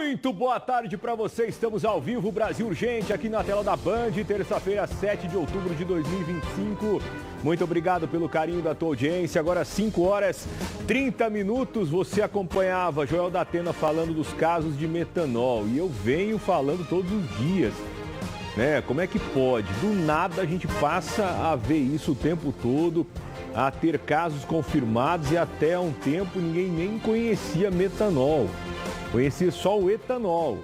Muito boa tarde para você, estamos ao vivo, Brasil Urgente, aqui na tela da Band, terça-feira, 7 de outubro de 2025. Muito obrigado pelo carinho da tua audiência. Agora 5 horas 30 minutos, você acompanhava Joel da Atena falando dos casos de metanol. E eu venho falando todos os dias, né? Como é que pode? Do nada a gente passa a ver isso o tempo todo, a ter casos confirmados e até há um tempo ninguém nem conhecia metanol. Conhecia só o etanol,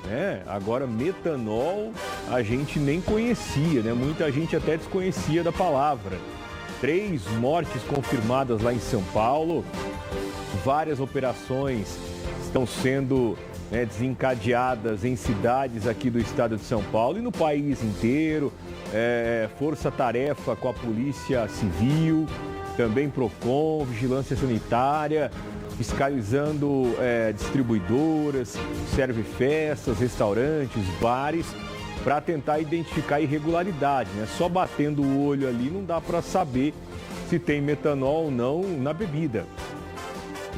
né? Agora metanol a gente nem conhecia, né? Muita gente até desconhecia da palavra. 3 mortes confirmadas lá em São Paulo, várias operações estão sendo desencadeadas em cidades aqui do estado de São Paulo e no país inteiro. Força-tarefa com a Polícia Civil, também Procon, Vigilância Sanitária, fiscalizando distribuidoras, serve-festas, restaurantes, bares, para tentar identificar irregularidade, né? Só batendo o olho ali não dá para saber se tem metanol ou não na bebida,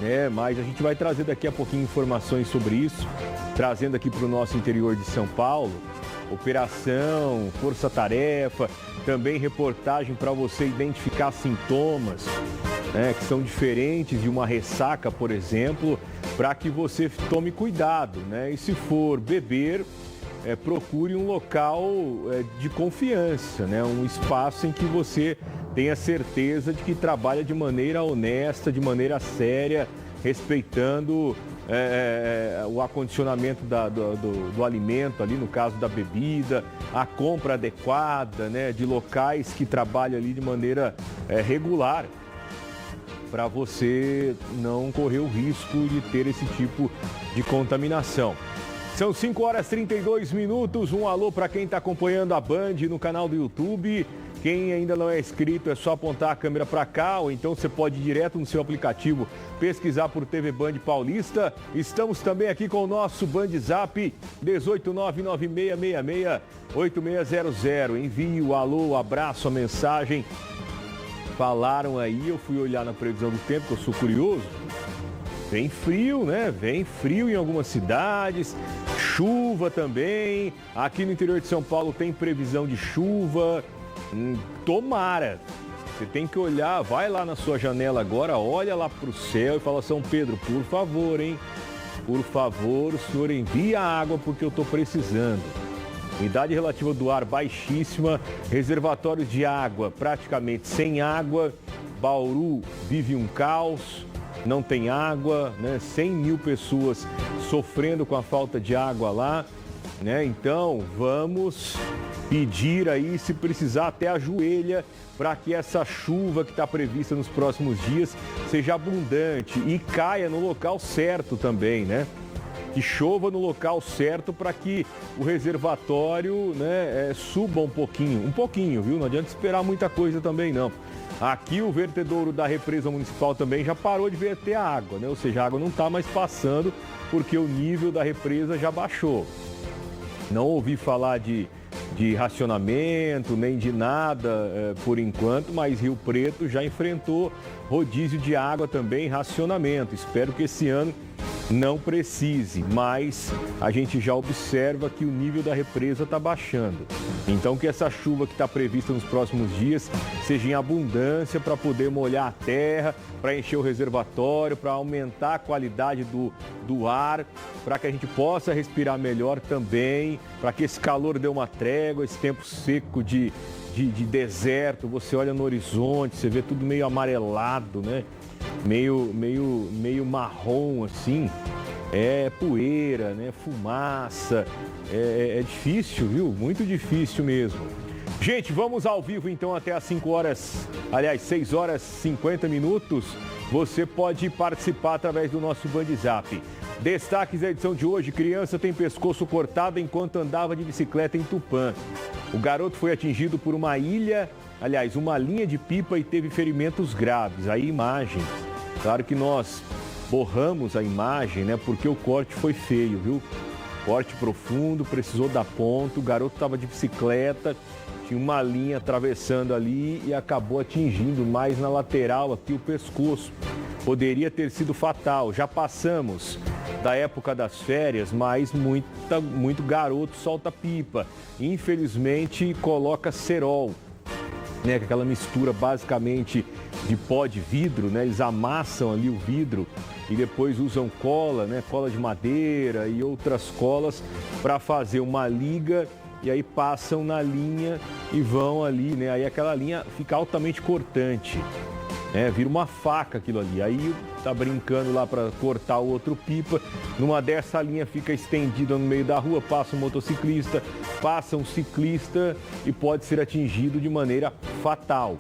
né? Mas a gente vai trazer daqui a pouquinho informações sobre isso, trazendo aqui para o nosso interior de São Paulo, operação, força-tarefa, também reportagem para você identificar sintomas, né, que são diferentes de uma ressaca, por exemplo, para que você tome cuidado, né? E se for beber, procure um local de confiança, né? Um espaço em que você tenha certeza de que trabalha de maneira honesta, de maneira séria, respeitando o acondicionamento do alimento ali, no caso da bebida, a compra adequada, né, de locais que trabalham ali de maneira regular, para você não correr o risco de ter esse tipo de contaminação. São 5 horas 32 minutos, um alô para quem está acompanhando a Band no canal do YouTube. Quem ainda não é inscrito é só apontar a câmera para cá, ou então você pode ir direto no seu aplicativo pesquisar por TV Band Paulista. Estamos também aqui com o nosso Band Zap 18996668600. Envie o alô, o abraço, a mensagem. Falaram aí, eu fui olhar na previsão do tempo, que eu sou curioso. Vem frio, né? Vem frio em algumas cidades, chuva também. Aqui no interior de São Paulo tem previsão de chuva. Tomara. Você tem que olhar, vai lá na sua janela agora, olha lá para o céu e fala: São Pedro, por favor, hein? Por favor, o senhor envia água porque eu estou precisando. Umidade relativa do ar baixíssima, reservatórios de água praticamente sem água. Bauru vive um caos, não tem água, né? 100 mil pessoas sofrendo com a falta de água lá, né? Então vamos pedir aí, se precisar, até ajoelha, para que essa chuva que está prevista nos próximos dias seja abundante e caia no local certo também, né? Que chova no local certo para que o reservatório, né, suba um pouquinho, viu? Não adianta esperar muita coisa também, não. Aqui o vertedouro da represa municipal também já parou de verter a água, né? Ou seja, a água não está mais passando porque o nível da represa já baixou. Não ouvi falar de racionamento, nem de nada por enquanto, mas Rio Preto já enfrentou rodízio de água também, racionamento. Espero que esse ano não precise, mas a gente já observa que o nível da represa está baixando. Então que essa chuva que está prevista nos próximos dias seja em abundância para poder molhar a terra, para encher o reservatório, para aumentar a qualidade do ar, para que a gente possa respirar melhor também, para que esse calor dê uma trégua, esse tempo seco de deserto, você olha no horizonte, você vê tudo meio amarelado, né? Meio marrom assim, poeira, né? Fumaça, é difícil, viu? Muito difícil mesmo. Gente, vamos ao vivo então até às 6 horas 50 minutos. Você pode participar através do nosso Band Zap. Destaques da edição de hoje: criança tem pescoço cortado enquanto andava de bicicleta em Tupã. O garoto foi atingido por uma linha de pipa e teve ferimentos graves. Aí imagens. Claro que nós borramos a imagem, né? Porque o corte foi feio, viu? Corte profundo, precisou dar ponto. O garoto estava de bicicleta, tinha uma linha atravessando ali e acabou atingindo mais na lateral aqui o pescoço. Poderia ter sido fatal. Já passamos da época das férias, mas muito garoto solta pipa. Infelizmente, coloca cerol, né? Aquela mistura basicamente de pó de vidro, né? Eles amassam ali o vidro e depois usam cola, né? Cola de madeira e outras colas para fazer uma liga e aí passam na linha e vão ali, né? Aí aquela linha fica altamente cortante, né? Vira uma faca aquilo ali. Aí tá brincando lá para cortar o outro pipa. Numa dessa linha fica estendida no meio da rua, passa um motociclista, passa um ciclista e pode ser atingido de maneira fatal.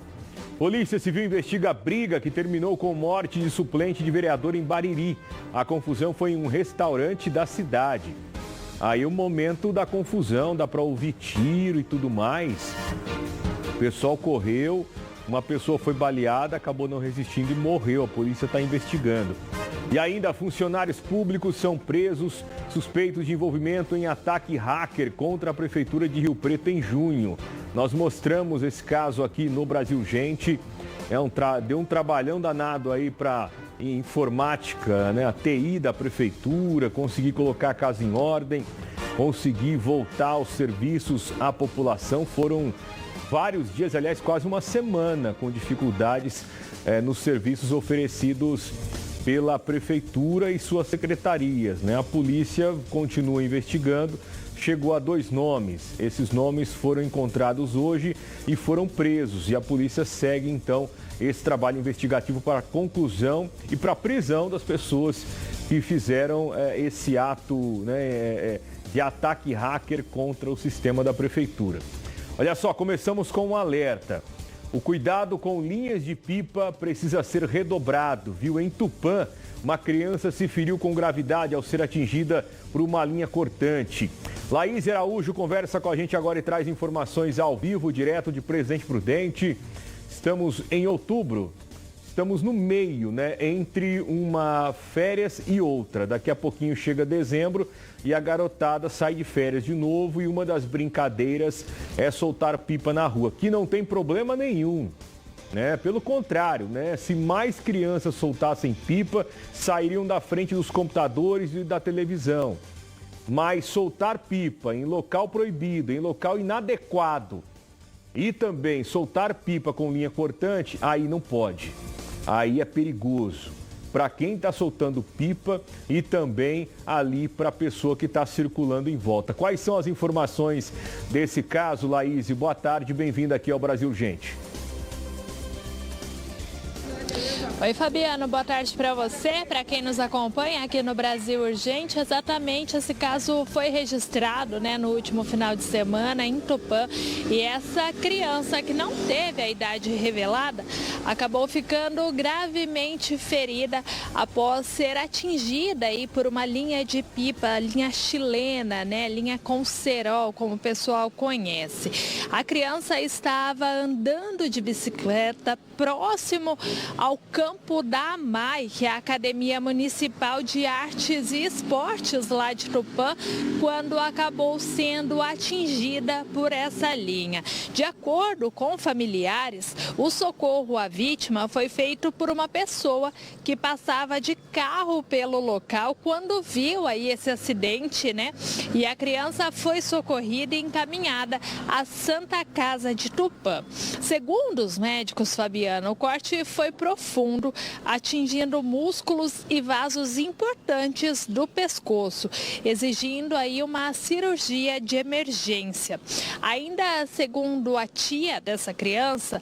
Polícia Civil investiga a briga que terminou com morte de suplente de vereador em Bariri. A confusão foi em um restaurante da cidade. Aí o momento da confusão, dá para ouvir tiro e tudo mais. O pessoal correu, uma pessoa foi baleada, acabou não resistindo e morreu. A polícia está investigando. E ainda funcionários públicos são presos suspeitos de envolvimento em ataque hacker contra a Prefeitura de Rio Preto em junho. Nós mostramos esse caso aqui no Brasil Gente. Deu um trabalhão danado aí para informática, né? A TI da Prefeitura, conseguir colocar a casa em ordem, conseguir voltar aos serviços à população. Foram vários dias, aliás, quase uma semana, com dificuldades nos serviços oferecidos pela Prefeitura e suas secretarias, né? A polícia continua investigando, chegou a 2 nomes. Esses nomes foram encontrados hoje e foram presos. E a polícia segue, então, esse trabalho investigativo para a conclusão e para a prisão das pessoas que fizeram esse ato, né, de ataque hacker contra o sistema da Prefeitura. Olha só, começamos com um alerta. O cuidado com linhas de pipa precisa ser redobrado, viu? Em Tupã, uma criança se feriu com gravidade ao ser atingida por uma linha cortante. Laís Araújo conversa com a gente agora e traz informações ao vivo, direto de Presidente Prudente. Estamos em outubro, estamos no meio, né? Entre uma férias e outra. Daqui a pouquinho chega dezembro e a garotada sai de férias de novo e uma das brincadeiras é soltar pipa na rua, que não tem problema nenhum, né? Pelo contrário, né? Se mais crianças soltassem pipa, sairiam da frente dos computadores e da televisão. Mas soltar pipa em local proibido, em local inadequado e também soltar pipa com linha cortante, aí não pode. Aí é perigoso para quem está soltando pipa e também ali para a pessoa que está circulando em volta. Quais são as informações desse caso, Laís? Boa tarde, bem-vinda aqui ao Brasil Gente. Oi, Fabiano, boa tarde para você, para quem nos acompanha aqui no Brasil Urgente. Exatamente, esse caso foi registrado, né, no último final de semana em Tupã, e essa criança que não teve a idade revelada acabou ficando gravemente ferida após ser atingida aí por uma linha de pipa, linha chilena, né, linha com cerol, como o pessoal conhece. A criança estava andando de bicicleta próximo ao campo da AMAI, que é a Academia Municipal de Artes e Esportes lá de Tupã, quando acabou sendo atingida por essa linha. De acordo com familiares, o socorro à vítima foi feito por uma pessoa que passava de carro pelo local quando viu aí esse acidente, né? E a criança foi socorrida e encaminhada à Santa Casa de Tupã. Segundo os médicos, Fabiano, o corte foi profundo, atingindo músculos e vasos importantes do pescoço, exigindo aí uma cirurgia de emergência. Ainda segundo a tia dessa criança,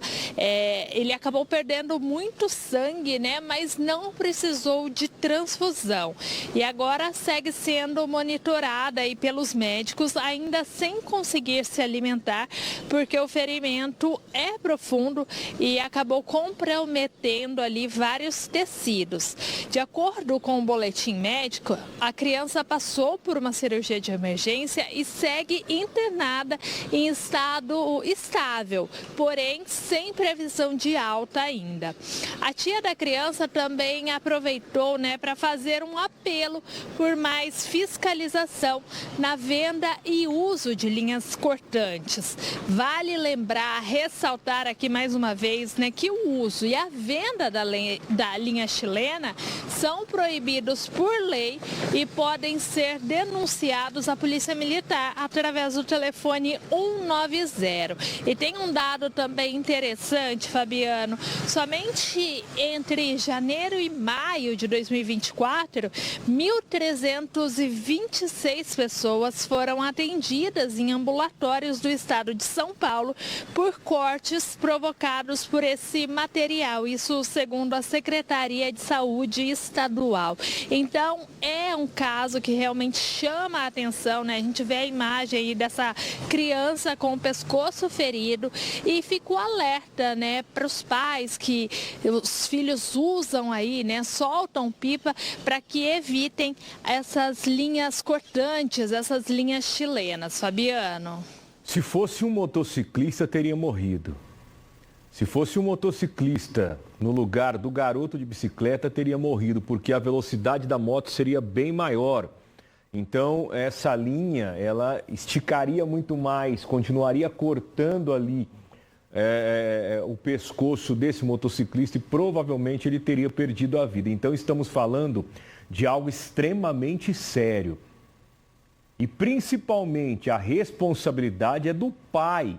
ele acabou perdendo muito sangue, né? Mas não precisou de transfusão. E agora segue sendo monitorada aí pelos médicos, ainda sem conseguir se alimentar, porque o ferimento é profundo e acabou comprometendo ali vários tecidos. De acordo com o boletim médico, a criança passou por uma cirurgia de emergência e segue internada em estado estável, porém sem previsão de alta ainda. A tia da criança também aproveitou, né, para fazer um apelo por mais fiscalização na venda e uso de linhas cortantes. Vale lembrar, ressaltar aqui mais uma vez, né, que o uso e a venda da linha chilena são proibidos por lei e podem ser denunciados à Polícia Militar através do telefone 190. E tem um dado também interessante, Fabiano, somente entre janeiro e maio de 2024, 1.326 pessoas foram atendidas em ambulatórios do estado de São Paulo por cortes provocados por esse material, isso segundo a Secretaria de Saúde Estadual. Então, é um caso que realmente chama a atenção, né? A gente vê a imagem aí dessa criança com o pescoço ferido e fica o alerta, né, para os pais que os filhos usam aí, né, soltam pipa para que evitem essas linhas cortantes, essas linhas chilenas. Fabiano. Se fosse um motociclista, teria morrido. Se fosse um motociclista no lugar do garoto de bicicleta, teria morrido, porque a velocidade da moto seria bem maior. Então, essa linha, ela esticaria muito mais, continuaria cortando ali o pescoço desse motociclista e provavelmente ele teria perdido a vida. Então, estamos falando de algo extremamente sério. E, principalmente, a responsabilidade é do pai,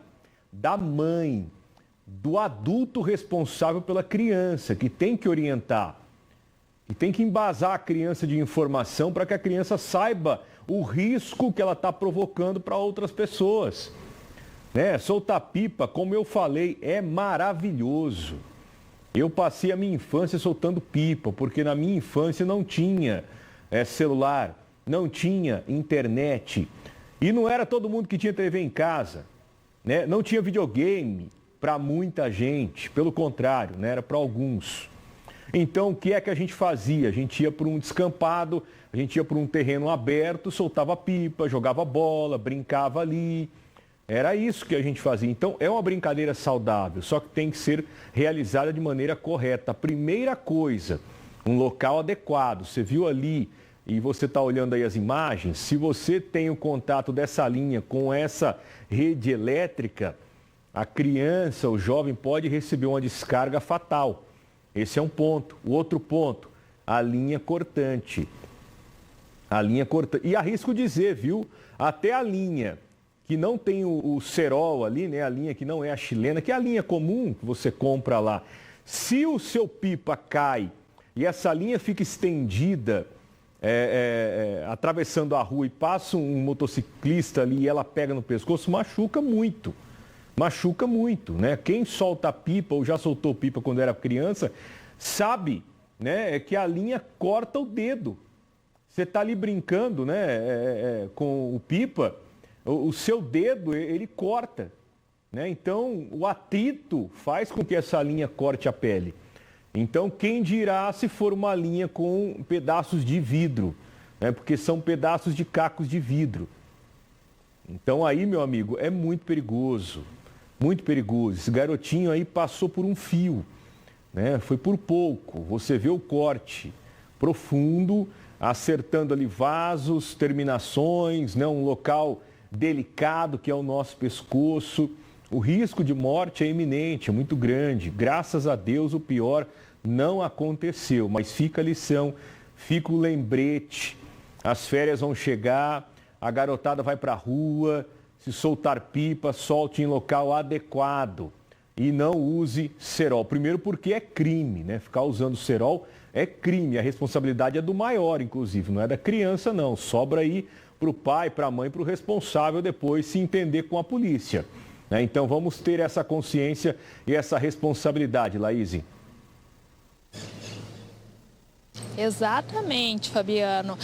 da mãe, do adulto responsável pela criança, que tem que orientar, que tem que embasar a criança de informação para que a criança saiba o risco que ela está provocando para outras pessoas. Né? Soltar pipa, como eu falei, é maravilhoso. Eu passei a minha infância soltando pipa, porque na minha infância não tinha celular, não tinha internet. E não era todo mundo que tinha TV em casa, né? Não tinha videogame para muita gente, pelo contrário, né? Era para alguns. Então, o que é que a gente fazia? A gente ia para um descampado, a gente ia para um terreno aberto, soltava pipa, jogava bola, brincava ali. Era isso que a gente fazia. Então, é uma brincadeira saudável, só que tem que ser realizada de maneira correta. A primeira coisa, um local adequado. Você viu ali e você está olhando aí as imagens, se você tem o contato dessa linha com essa rede elétrica, a criança, o jovem pode receber uma descarga fatal. Esse é um ponto. O outro ponto, a linha cortante. A linha cortante. E arrisco dizer, viu? Até a linha que não tem o cerol ali, né? A linha que não é a chilena, que é a linha comum que você compra lá. Se o seu pipa cai e essa linha fica estendida, atravessando a rua e passa um motociclista ali e ela pega no pescoço, machuca muito. Machuca muito, né? Quem solta pipa ou já soltou pipa quando era criança, sabe, né, que a linha corta o dedo. Você está ali brincando, né, com o pipa, o seu dedo, ele corta, né? Então, o atrito faz com que essa linha corte a pele. Então, quem dirá se for uma linha com pedaços de vidro, né? Porque são pedaços de cacos de vidro. Então, aí, meu amigo, é muito perigoso. Muito perigoso. Esse garotinho aí passou por um fio, né? Foi por pouco. Você vê o corte profundo, acertando ali vasos, terminações, né? Um local delicado que é o nosso pescoço. O risco de morte é iminente, é muito grande. Graças a Deus o pior não aconteceu, mas fica a lição, fica o lembrete. As férias vão chegar, a garotada vai para a rua. Se soltar pipa, solte em local adequado e não use cerol. Primeiro porque é crime, né? Ficar usando cerol é crime. A responsabilidade é do maior, inclusive, não é da criança, não. Sobra aí para o pai, para a mãe, para o responsável depois se entender com a polícia. Né? Então vamos ter essa consciência e essa responsabilidade, Laís. Exatamente, Fabiano.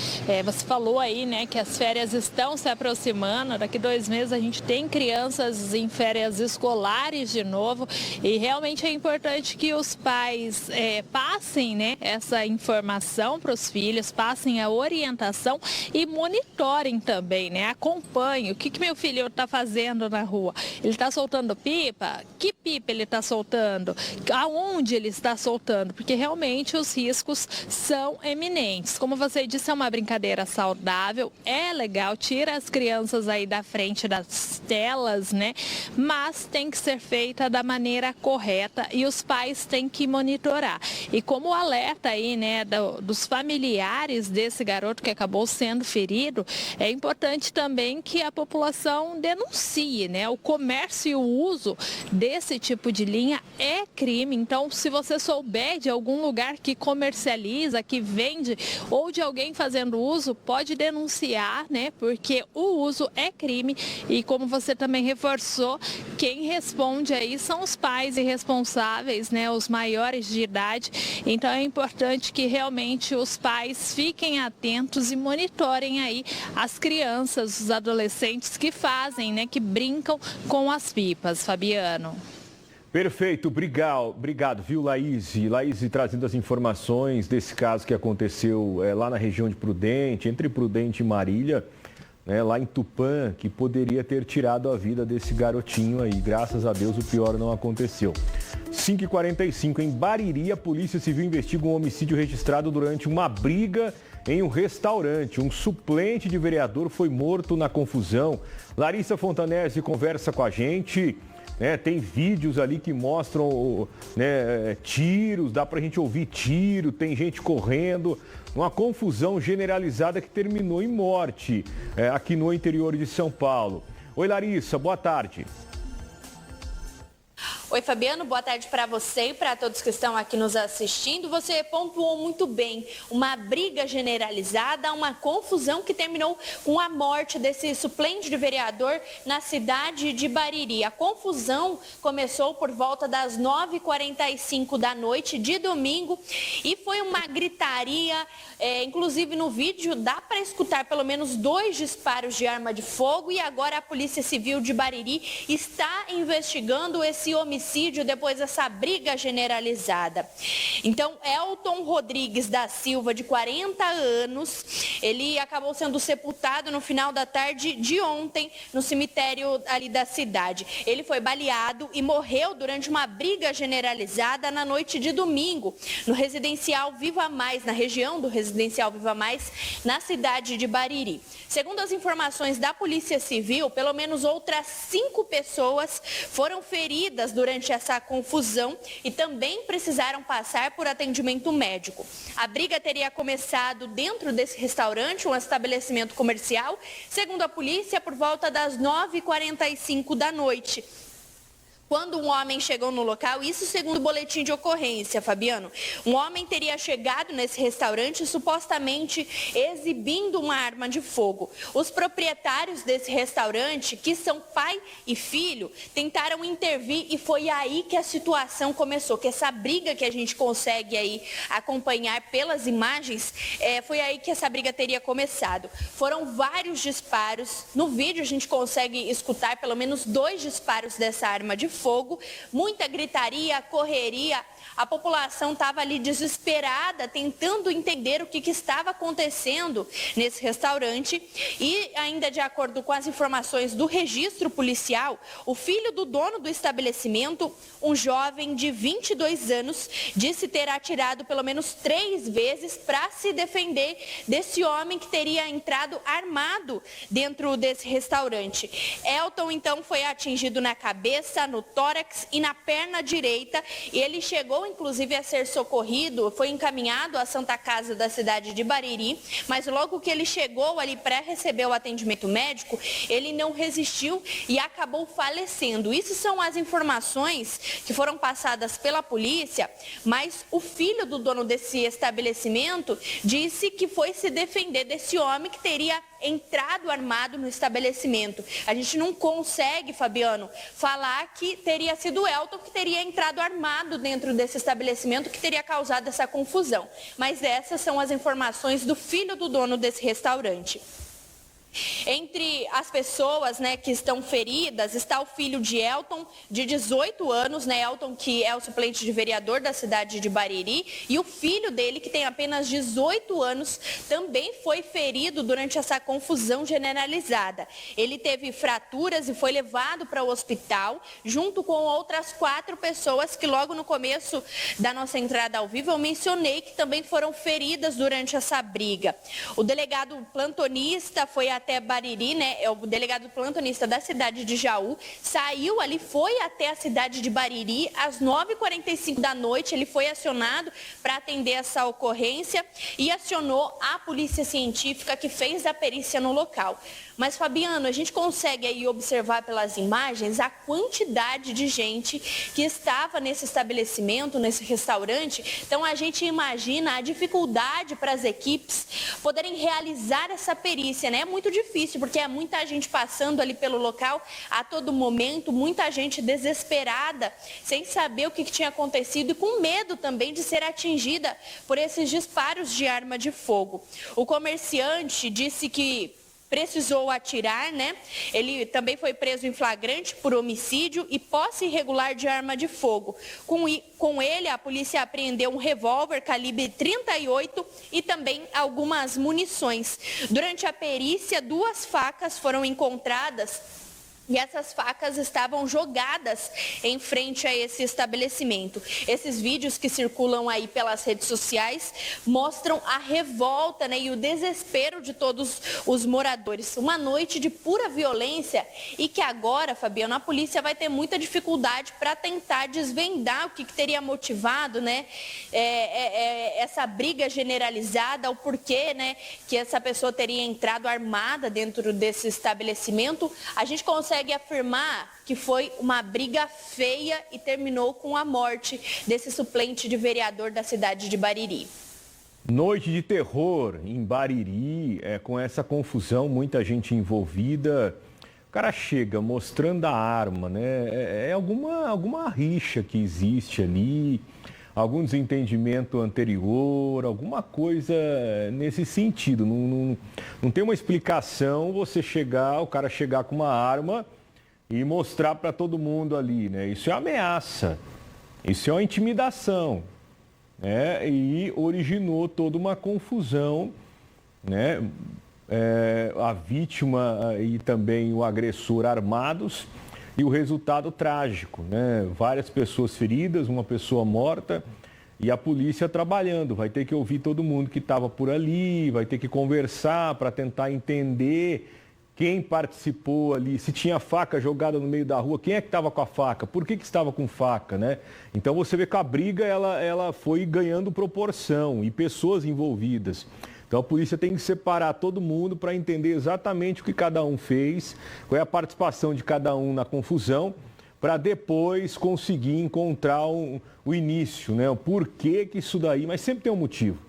Você falou aí, né, que as férias estão se aproximando. Daqui 2 meses a gente tem crianças em férias escolares de novo e realmente é importante que os pais passem, né, essa informação para os filhos, passem a orientação e monitorem também, né? Acompanhem o que meu filho está fazendo na rua. Ele está soltando pipa? Que pipa ele está soltando? Aonde ele está soltando? Porque realmente os riscos são eminentes. Como você disse, é uma brincadeira saudável, é legal, tira as crianças aí da frente das telas, né? Mas tem que ser feita da maneira correta e os pais têm que monitorar. E como o alerta aí, né, dos familiares desse garoto que acabou sendo ferido, é importante também que a população denuncie, né? O comércio e o uso desse tipo de linha é crime. Então, se você souber de algum lugar que comercializa, que vende ou de alguém fazendo uso, pode denunciar, né? Porque o uso é crime e como você também reforçou, quem responde aí são os pais irresponsáveis, né? Os maiores de idade. Então é importante que realmente os pais fiquem atentos e monitorem aí as crianças, os adolescentes que fazem, né? Que brincam com as pipas, Fabiano. Perfeito, obrigado, viu, Laís? Laís trazendo as informações desse caso que aconteceu lá na região de Prudente, entre Prudente e Marília, né, lá em Tupã, que poderia ter tirado a vida desse garotinho aí. Graças a Deus o pior não aconteceu. 5h45, em Bariri, a Polícia Civil investiga um homicídio registrado durante uma briga em um restaurante. Um suplente de vereador foi morto na confusão. Larissa Fontanese conversa com a gente. Tem vídeos ali que mostram, né, tiros, dá pra gente ouvir tiro, tem gente correndo, uma confusão generalizada que terminou em morte aqui no interior de São Paulo. Oi, Larissa, boa tarde. Oi, Fabiano, boa tarde para você e para todos que estão aqui nos assistindo. Você pontuou muito bem, uma briga generalizada, uma confusão que terminou com a morte desse suplente de vereador na cidade de Bariri. A confusão começou por volta das 9h45 da noite de domingo e foi uma gritaria, inclusive no vídeo dá para escutar pelo menos 2 disparos de arma de fogo e agora a Polícia Civil de Bariri está investigando esse homicídio depois dessa briga generalizada. Então, Elton Rodrigues da Silva, de 40 anos, ele acabou sendo sepultado no final da tarde de ontem no cemitério ali da cidade. Ele foi baleado e morreu durante uma briga generalizada na noite de domingo, no residencial Viva Mais, na região do residencial Viva Mais, na cidade de Bariri. Segundo as informações da Polícia Civil, pelo menos outras 5 pessoas foram feridas durante essa confusão e também precisaram passar por atendimento médico. A briga teria começado dentro desse restaurante, um estabelecimento comercial, segundo a polícia, por volta das 9h45 da noite. Quando um homem chegou no local, isso segundo o boletim de ocorrência, Fabiano, um homem teria chegado nesse restaurante supostamente exibindo uma arma de fogo. Os proprietários desse restaurante, que são pai e filho, tentaram intervir e foi aí que a situação começou, que essa briga que a gente consegue aí acompanhar pelas imagens, foi aí que essa briga teria começado. Foram vários disparos, no vídeo a gente consegue escutar pelo menos 2 disparos dessa arma de fogo, muita gritaria, correria, a população estava ali desesperada, tentando entender o que estava acontecendo nesse restaurante e ainda de acordo com as informações do registro policial, o filho do dono do estabelecimento, um jovem de 22 anos, disse ter atirado pelo menos 3 vezes para se defender desse homem que teria entrado armado dentro desse restaurante. Elton então foi atingido na cabeça, no tórax e na perna direita e ele chegou inclusive a ser socorrido, foi encaminhado à Santa Casa da cidade de Bariri, mas logo que ele chegou ali para receber o atendimento médico, ele não resistiu e acabou falecendo. Isso são as informações que foram passadas pela polícia, mas o filho do dono desse estabelecimento disse que foi se defender desse homem que teria entrado armado no estabelecimento. A gente não consegue, Fabiano, falar que teria sido o Elton que teria entrado armado dentro desse estabelecimento, que teria causado essa confusão. Mas essas são as informações do filho do dono desse restaurante. Entre as pessoas, né, que estão feridas, está o filho de Elton, de 18 anos, né, Elton, que é o suplente de vereador da cidade de Bariri, e o filho dele, que tem apenas 18 anos, também foi ferido durante essa confusão generalizada. Ele teve fraturas e foi levado para o hospital, junto com outras 4 pessoas que logo no começo da nossa entrada ao vivo eu mencionei que também foram feridas durante essa briga. O delegado plantonista foi até Bariri, né, é o delegado plantonista da cidade de Jaú, saiu ali, foi até a cidade de Bariri, às 9h45 da noite, ele foi acionado para atender essa ocorrência e acionou a polícia científica que fez a perícia no local. Mas, Fabiano, a gente consegue aí observar pelas imagens a quantidade de gente que estava nesse estabelecimento, nesse restaurante. Então, a gente imagina a dificuldade para as equipes poderem realizar essa perícia, né? É muito difícil, porque é muita gente passando ali pelo local a todo momento, muita gente desesperada, sem saber o que tinha acontecido e com medo também de ser atingida por esses disparos de arma de fogo. O comerciante disse que precisou atirar, né? Ele também foi preso em flagrante por homicídio e posse irregular de arma de fogo. Com ele, a polícia apreendeu um revólver calibre 38 e também algumas munições. Durante a perícia, 2 facas foram encontradas. E essas facas estavam jogadas em frente a esse estabelecimento. Esses vídeos que circulam aí pelas redes sociais mostram a revolta, né, e o desespero de todos os moradores. Uma noite de pura violência e que agora, Fabiano, a polícia vai ter muita dificuldade para tentar desvendar o que teria motivado, né, essa briga generalizada, o porquê, né, que essa pessoa teria entrado armada dentro desse estabelecimento. A gente consegue afirmar que foi uma briga feia e terminou com a morte desse suplente de vereador da cidade de Bariri. Noite de terror em Bariri, com essa confusão, muita gente envolvida. O cara chega mostrando a arma, né? É alguma rixa que existe ali, algum desentendimento anterior, alguma coisa nesse sentido. Não tem uma explicação você chegar, o cara chegar com uma arma e mostrar para todo mundo ali, né? Isso é ameaça, isso é uma intimidação, né? E originou toda uma confusão, né? A vítima e também o agressor armados e o resultado trágico, né? Várias pessoas feridas, uma pessoa morta e a polícia trabalhando. Vai ter que ouvir todo mundo que estava por ali, vai ter que conversar para tentar entender quem participou ali, se tinha faca jogada no meio da rua, quem é que estava com a faca, por que estava com faca, né? Então você vê que a briga ela foi ganhando proporção e pessoas envolvidas. Então a polícia tem que separar todo mundo para entender exatamente o que cada um fez, qual é a participação de cada um na confusão, para depois conseguir encontrar o início, né? O porquê que isso daí, mas sempre tem um motivo.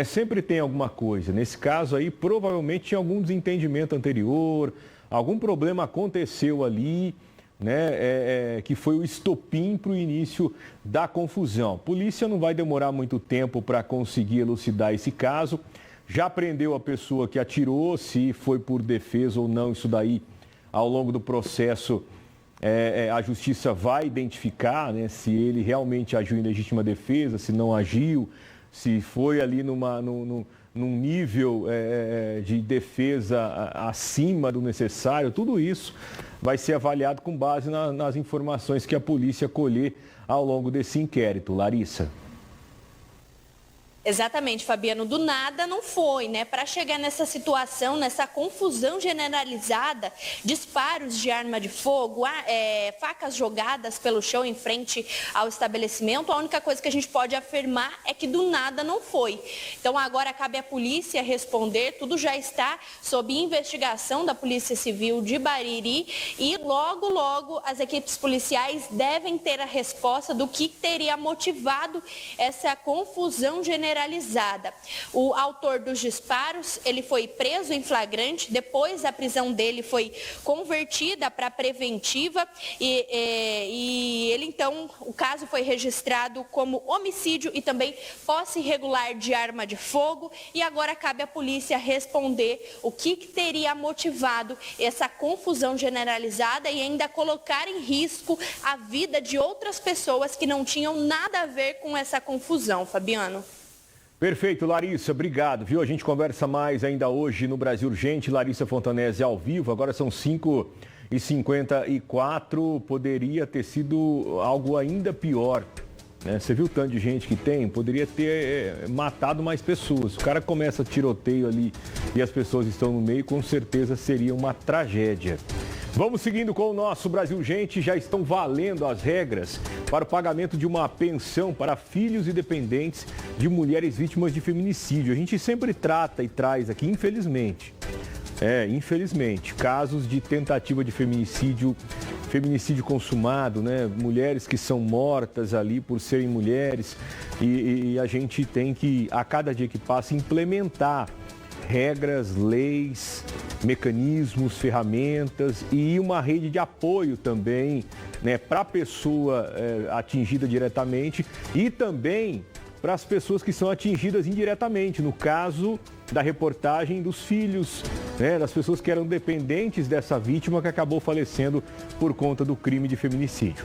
Sempre tem alguma coisa. Nesse caso aí, provavelmente tinha algum desentendimento anterior, algum problema aconteceu ali, né? Que foi o estopim para o início da confusão. A polícia não vai demorar muito tempo para conseguir elucidar esse caso. Já prendeu a pessoa que atirou, se foi por defesa ou não, isso daí, ao longo do processo, a justiça vai identificar, né, se ele realmente agiu em legítima defesa, se não agiu, se foi ali num nível de defesa acima do necessário. Tudo isso vai ser avaliado com base nas informações que a polícia colher ao longo desse inquérito. Larissa. Exatamente, Fabiano. Do nada não foi, né? Para chegar nessa situação, nessa confusão generalizada, disparos de arma de fogo, facas jogadas pelo chão em frente ao estabelecimento, a única coisa que a gente pode afirmar é que do nada não foi. Então agora cabe à polícia responder, tudo já está sob investigação da Polícia Civil de Bariri e logo, logo as equipes policiais devem ter a resposta do que teria motivado essa confusão generalizada generalizada. O autor dos disparos, ele foi preso em flagrante, depois a prisão dele foi convertida para preventiva e ele então, o caso foi registrado como homicídio e também posse irregular de arma de fogo e agora cabe à polícia responder o que teria motivado essa confusão generalizada e ainda colocar em risco a vida de outras pessoas que não tinham nada a ver com essa confusão, Fabiano. Perfeito, Larissa, obrigado, viu? A gente conversa mais ainda hoje no Brasil Urgente. Larissa Fontanese ao vivo, agora são 5h54, poderia ter sido algo ainda pior, né? Você viu o tanto de gente que tem? Poderia ter matado mais pessoas. O cara começa tiroteio ali e as pessoas estão no meio, com certeza seria uma tragédia. Vamos seguindo com o nosso Brasil Urgente. Já estão valendo as regras para o pagamento de uma pensão para filhos e dependentes de mulheres vítimas de feminicídio. A gente sempre trata e traz aqui, infelizmente, casos de tentativa de feminicídio consumado, né? Mulheres que são mortas ali por serem mulheres e a gente tem que, a cada dia que passa, implementar regras, leis, mecanismos, ferramentas e uma rede de apoio também, né, para a pessoa atingida diretamente e também para as pessoas que são atingidas indiretamente, no caso da reportagem dos filhos, né, das pessoas que eram dependentes dessa vítima que acabou falecendo por conta do crime de feminicídio.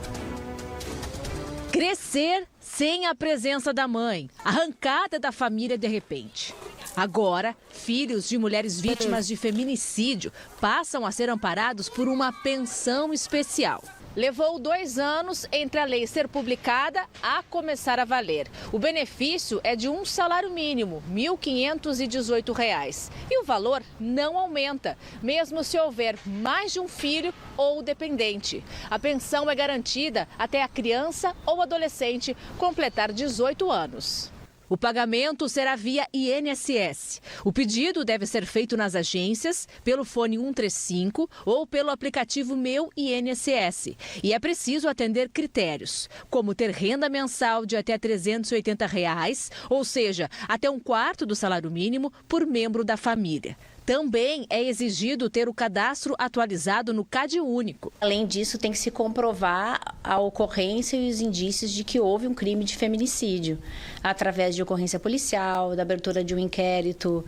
Crescer sem a presença da mãe, arrancada da família de repente. Agora, filhos de mulheres vítimas de feminicídio passam a ser amparados por uma pensão especial. Levou 2 anos entre a lei ser publicada a começar a valer. O benefício é de um salário mínimo, R$ 1.518. E o valor não aumenta, mesmo se houver mais de um filho ou dependente. A pensão é garantida até a criança ou adolescente completar 18 anos. O pagamento será via INSS. O pedido deve ser feito nas agências, pelo fone 135 ou pelo aplicativo Meu INSS. E é preciso atender critérios, como ter renda mensal de até R$ 380, ou seja, até 1/4 do salário mínimo por membro da família. Também é exigido ter o cadastro atualizado no CadÚnico. Além disso, tem que se comprovar a ocorrência e os indícios de que houve um crime de feminicídio, através de ocorrência policial, da abertura de um inquérito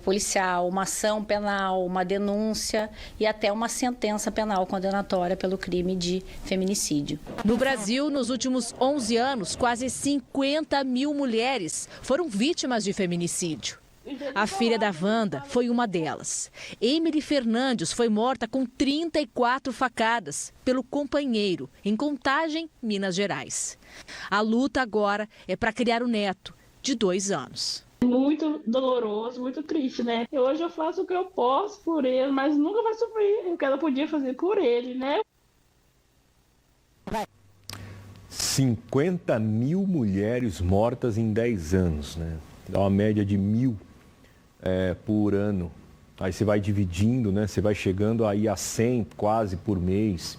policial, uma ação penal, uma denúncia e até uma sentença penal condenatória pelo crime de feminicídio. No Brasil, nos últimos 11 anos, quase 50 mil mulheres foram vítimas de feminicídio. A filha da Wanda foi uma delas. Emily Fernandes foi morta com 34 facadas pelo companheiro, em Contagem, Minas Gerais. A luta agora é para criar o neto, de 2 anos. Muito doloroso, muito triste, né? Hoje eu faço o que eu posso por ele, mas nunca vai sofrer o que ela podia fazer por ele, né? 50 mil mulheres mortas em 10 anos, né? Dá uma média de 1.000 por ano. Aí você vai dividindo, né? Você vai chegando aí a 100 quase por mês.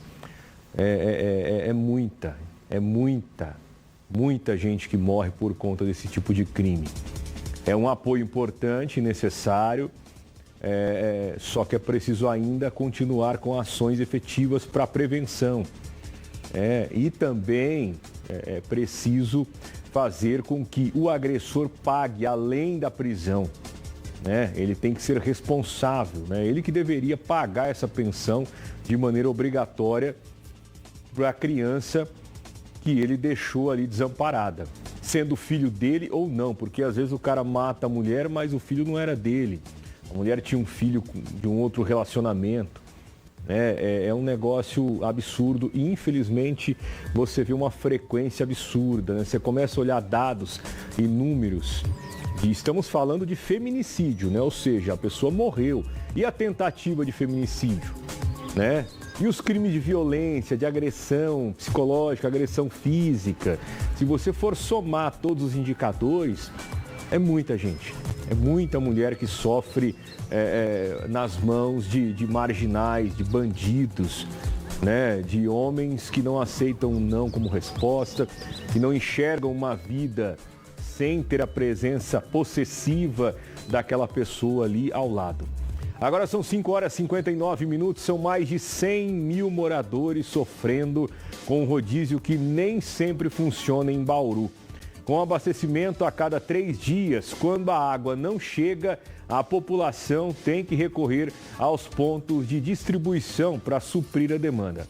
Muita gente que morre por conta desse tipo de crime. É um apoio importante e necessário, só que é preciso ainda continuar com ações efetivas para a prevenção. E também é preciso fazer com que o agressor pague além da prisão. Né? Ele tem que ser responsável, né? Ele que deveria pagar essa pensão de maneira obrigatória para a criança que ele deixou ali desamparada, sendo filho dele ou não, porque às vezes o cara mata a mulher, mas o filho não era dele. A mulher tinha um filho de um outro relacionamento. É um negócio absurdo e infelizmente você vê uma frequência absurda, né? Você começa a olhar dados e números e estamos falando de feminicídio, né? Ou seja, a pessoa morreu. E a tentativa de feminicídio, né? E os crimes de violência, de agressão psicológica, agressão física. Se você for somar todos os indicadores, é muita gente. É muita mulher que sofre nas mãos de marginais, de bandidos, né? De homens que não aceitam um não como resposta, que não enxergam uma vida sem ter a presença possessiva daquela pessoa ali ao lado. Agora são 5h59, são mais de 100 mil moradores sofrendo com um rodízio que nem sempre funciona em Bauru. Com abastecimento a cada 3 dias, quando a água não chega, a população tem que recorrer aos pontos de distribuição para suprir a demanda.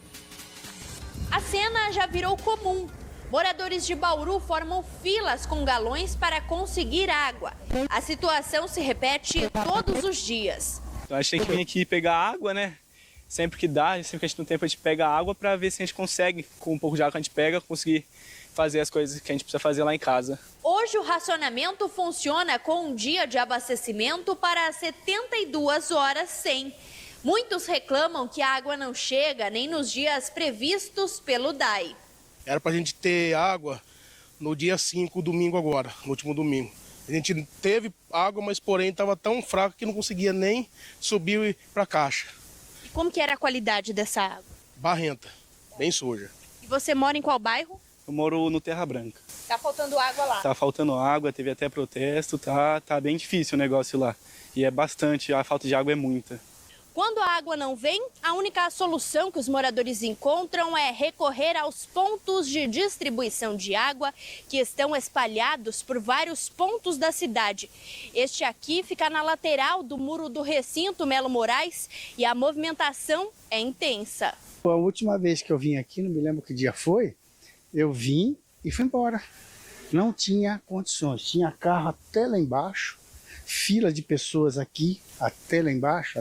A cena já virou comum. Moradores de Bauru formam filas com galões para conseguir água. A situação se repete todos os dias. A gente tem que vir aqui pegar água, né? Sempre que dá, sempre que a gente não tem tempo, a gente pega água para ver se a gente consegue, com um pouco de água que a gente pega, conseguir fazer as coisas que a gente precisa fazer lá em casa. Hoje o racionamento funciona com um dia de abastecimento para 72 horas sem. Muitos reclamam que a água não chega nem nos dias previstos pelo DAI. Era para a gente ter água no dia 5, domingo agora, no último domingo. A gente teve água, mas porém estava tão fraca que não conseguia nem subir para a caixa. E como que era a qualidade dessa água? Barrenta, bem suja. E você mora em qual bairro? Eu moro no Terra Branca. Tá faltando água lá? Tá faltando água, teve até protesto, tá bem difícil o negócio lá. E é bastante, a falta de água é muita. Quando a água não vem, a única solução que os moradores encontram é recorrer aos pontos de distribuição de água que estão espalhados por vários pontos da cidade. Este aqui fica na lateral do muro do recinto Melo Moraes e a movimentação é intensa. A última vez que eu vim aqui, não me lembro que dia foi, eu vim e fui embora. Não tinha condições, tinha carro até lá embaixo, fila de pessoas aqui, até lá embaixo.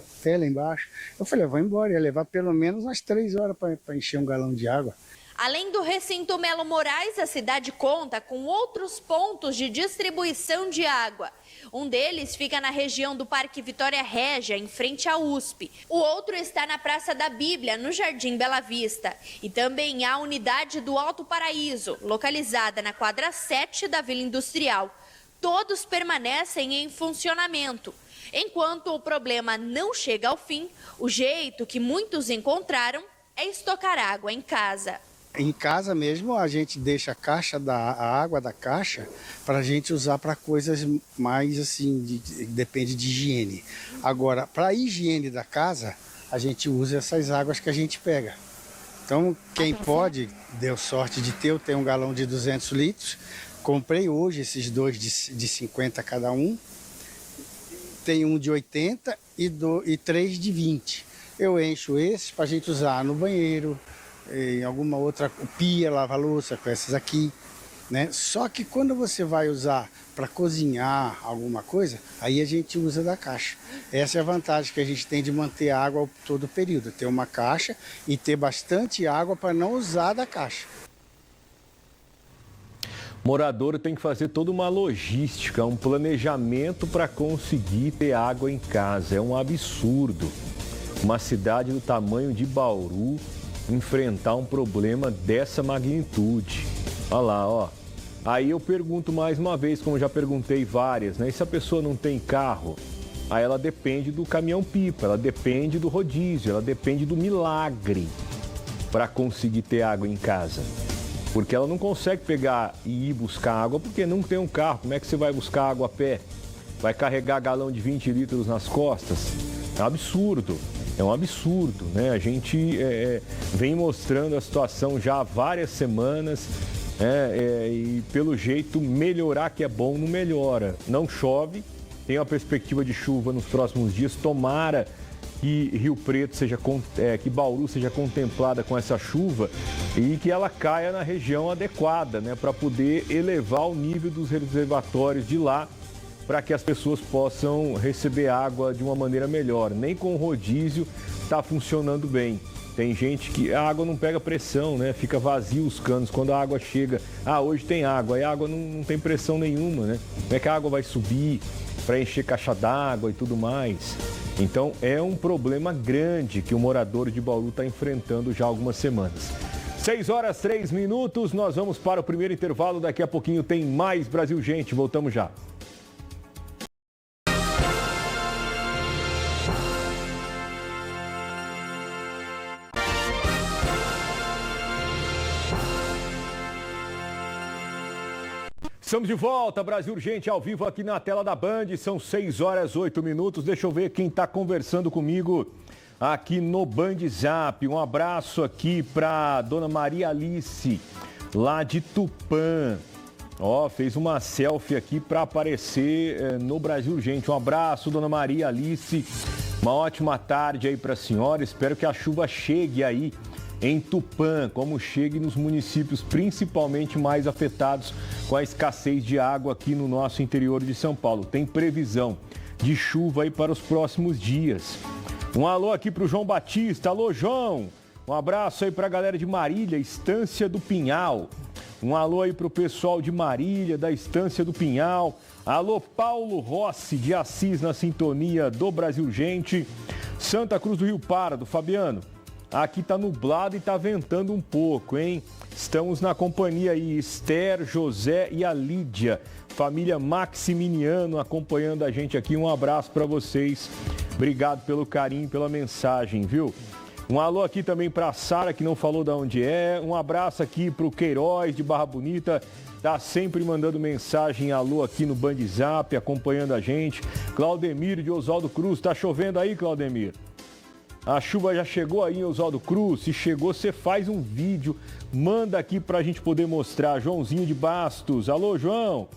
Eu falei, eu vou embora, ia levar pelo menos umas 3 horas para encher um galão de água. Além do recinto Melo Moraes, a cidade conta com outros pontos de distribuição de água. Um deles fica na região do Parque Vitória Régia, em frente à USP. O outro está na Praça da Bíblia, no Jardim Bela Vista. E também há a unidade do Alto Paraíso, localizada na quadra 7 da Vila Industrial. Todos permanecem em funcionamento. Enquanto o problema não chega ao fim, o jeito que muitos encontraram é estocar água em casa. Em casa mesmo a gente deixa a água da caixa para a gente usar para coisas mais assim, depende de higiene. Agora, para a higiene da casa, a gente usa essas águas que a gente pega. Então, quem pode, deu sorte de ter, eu tenho um galão de 200 litros, comprei hoje esses 2 de 50 cada um, tem um de 80 e 3 de 20. Eu encho esses para a gente usar no banheiro, em alguma outra pia, lavar louça com essas aqui, né? Só que quando você vai usar para cozinhar alguma coisa, aí a gente usa da caixa. Essa é a vantagem que a gente tem de manter água todo o período, ter uma caixa e ter bastante água para não usar da caixa. Morador tem que fazer toda uma logística, um planejamento para conseguir ter água em casa. É um absurdo. Uma cidade do tamanho de Bauru enfrentar um problema dessa magnitude. Olha lá, ó. Aí eu pergunto mais uma vez, como já perguntei várias, né? E se a pessoa não tem carro? Aí ela depende do caminhão-pipa, ela depende do rodízio, ela depende do milagre para conseguir ter água em casa. Porque ela não consegue pegar e ir buscar água porque não tem um carro. Como é que você vai buscar água a pé? Vai carregar galão de 20 litros nas costas? É um absurdo. É um absurdo, né? A gente vem mostrando a situação já há várias semanas e pelo jeito melhorar que é bom não melhora. Não chove, tem uma perspectiva de chuva nos próximos dias. Tomara que Rio Preto que Bauru seja contemplada com essa chuva e que ela caia na região adequada, né? Para poder elevar o nível dos reservatórios de lá, para que as pessoas possam receber água de uma maneira melhor. Nem com o rodízio está funcionando bem. Tem gente que a água não pega pressão, né? Fica vazio os canos. Quando a água chega, hoje tem água, aí a água não tem pressão nenhuma, né? Como é que a água vai subir para encher caixa d'água e tudo mais? Então é um problema grande que o morador de Bauru está enfrentando já há algumas semanas. 6h03, nós vamos para o primeiro intervalo. Daqui a pouquinho tem mais Brasil Gente. Voltamos já. Estamos de volta, Brasil Urgente, ao vivo aqui na tela da Band. São 6h08. Deixa eu ver quem está conversando comigo aqui no Band Zap. Um abraço aqui para dona Maria Alice, lá de Tupã. Ó, fez uma selfie aqui para aparecer no Brasil Urgente. Um abraço, dona Maria Alice. Uma ótima tarde aí para a senhora. Espero que a chuva chegue aí em Tupã, como chegue nos municípios principalmente mais afetados com a escassez de água aqui no nosso interior de São Paulo. Tem previsão de chuva aí para os próximos dias. Um alô aqui para o João Batista. Alô, João. Um abraço aí para a galera de Marília, Estância do Pinhal. Um alô aí para o pessoal de Marília, da Estância do Pinhal. Alô, Paulo Rossi, de Assis, na sintonia do Brasil Urgente. Santa Cruz do Rio Pardo, Fabiano. Aqui tá nublado e tá ventando um pouco, hein? Estamos na companhia aí, Esther, José e a Lídia. Família Maximiniano acompanhando a gente aqui. Um abraço para vocês. Obrigado pelo carinho, pela mensagem, viu? Um alô aqui também para a Sara, que não falou de onde é. Um abraço aqui para o Queiroz, de Barra Bonita. Tá sempre mandando mensagem, alô aqui no Band Zap, acompanhando a gente. Claudemir, de Oswaldo Cruz. Tá chovendo aí, Claudemir? A chuva já chegou aí em Oswaldo Cruz. Se chegou, você faz um vídeo, manda aqui pra gente poder mostrar. Joãozinho de Bastos. Alô, João.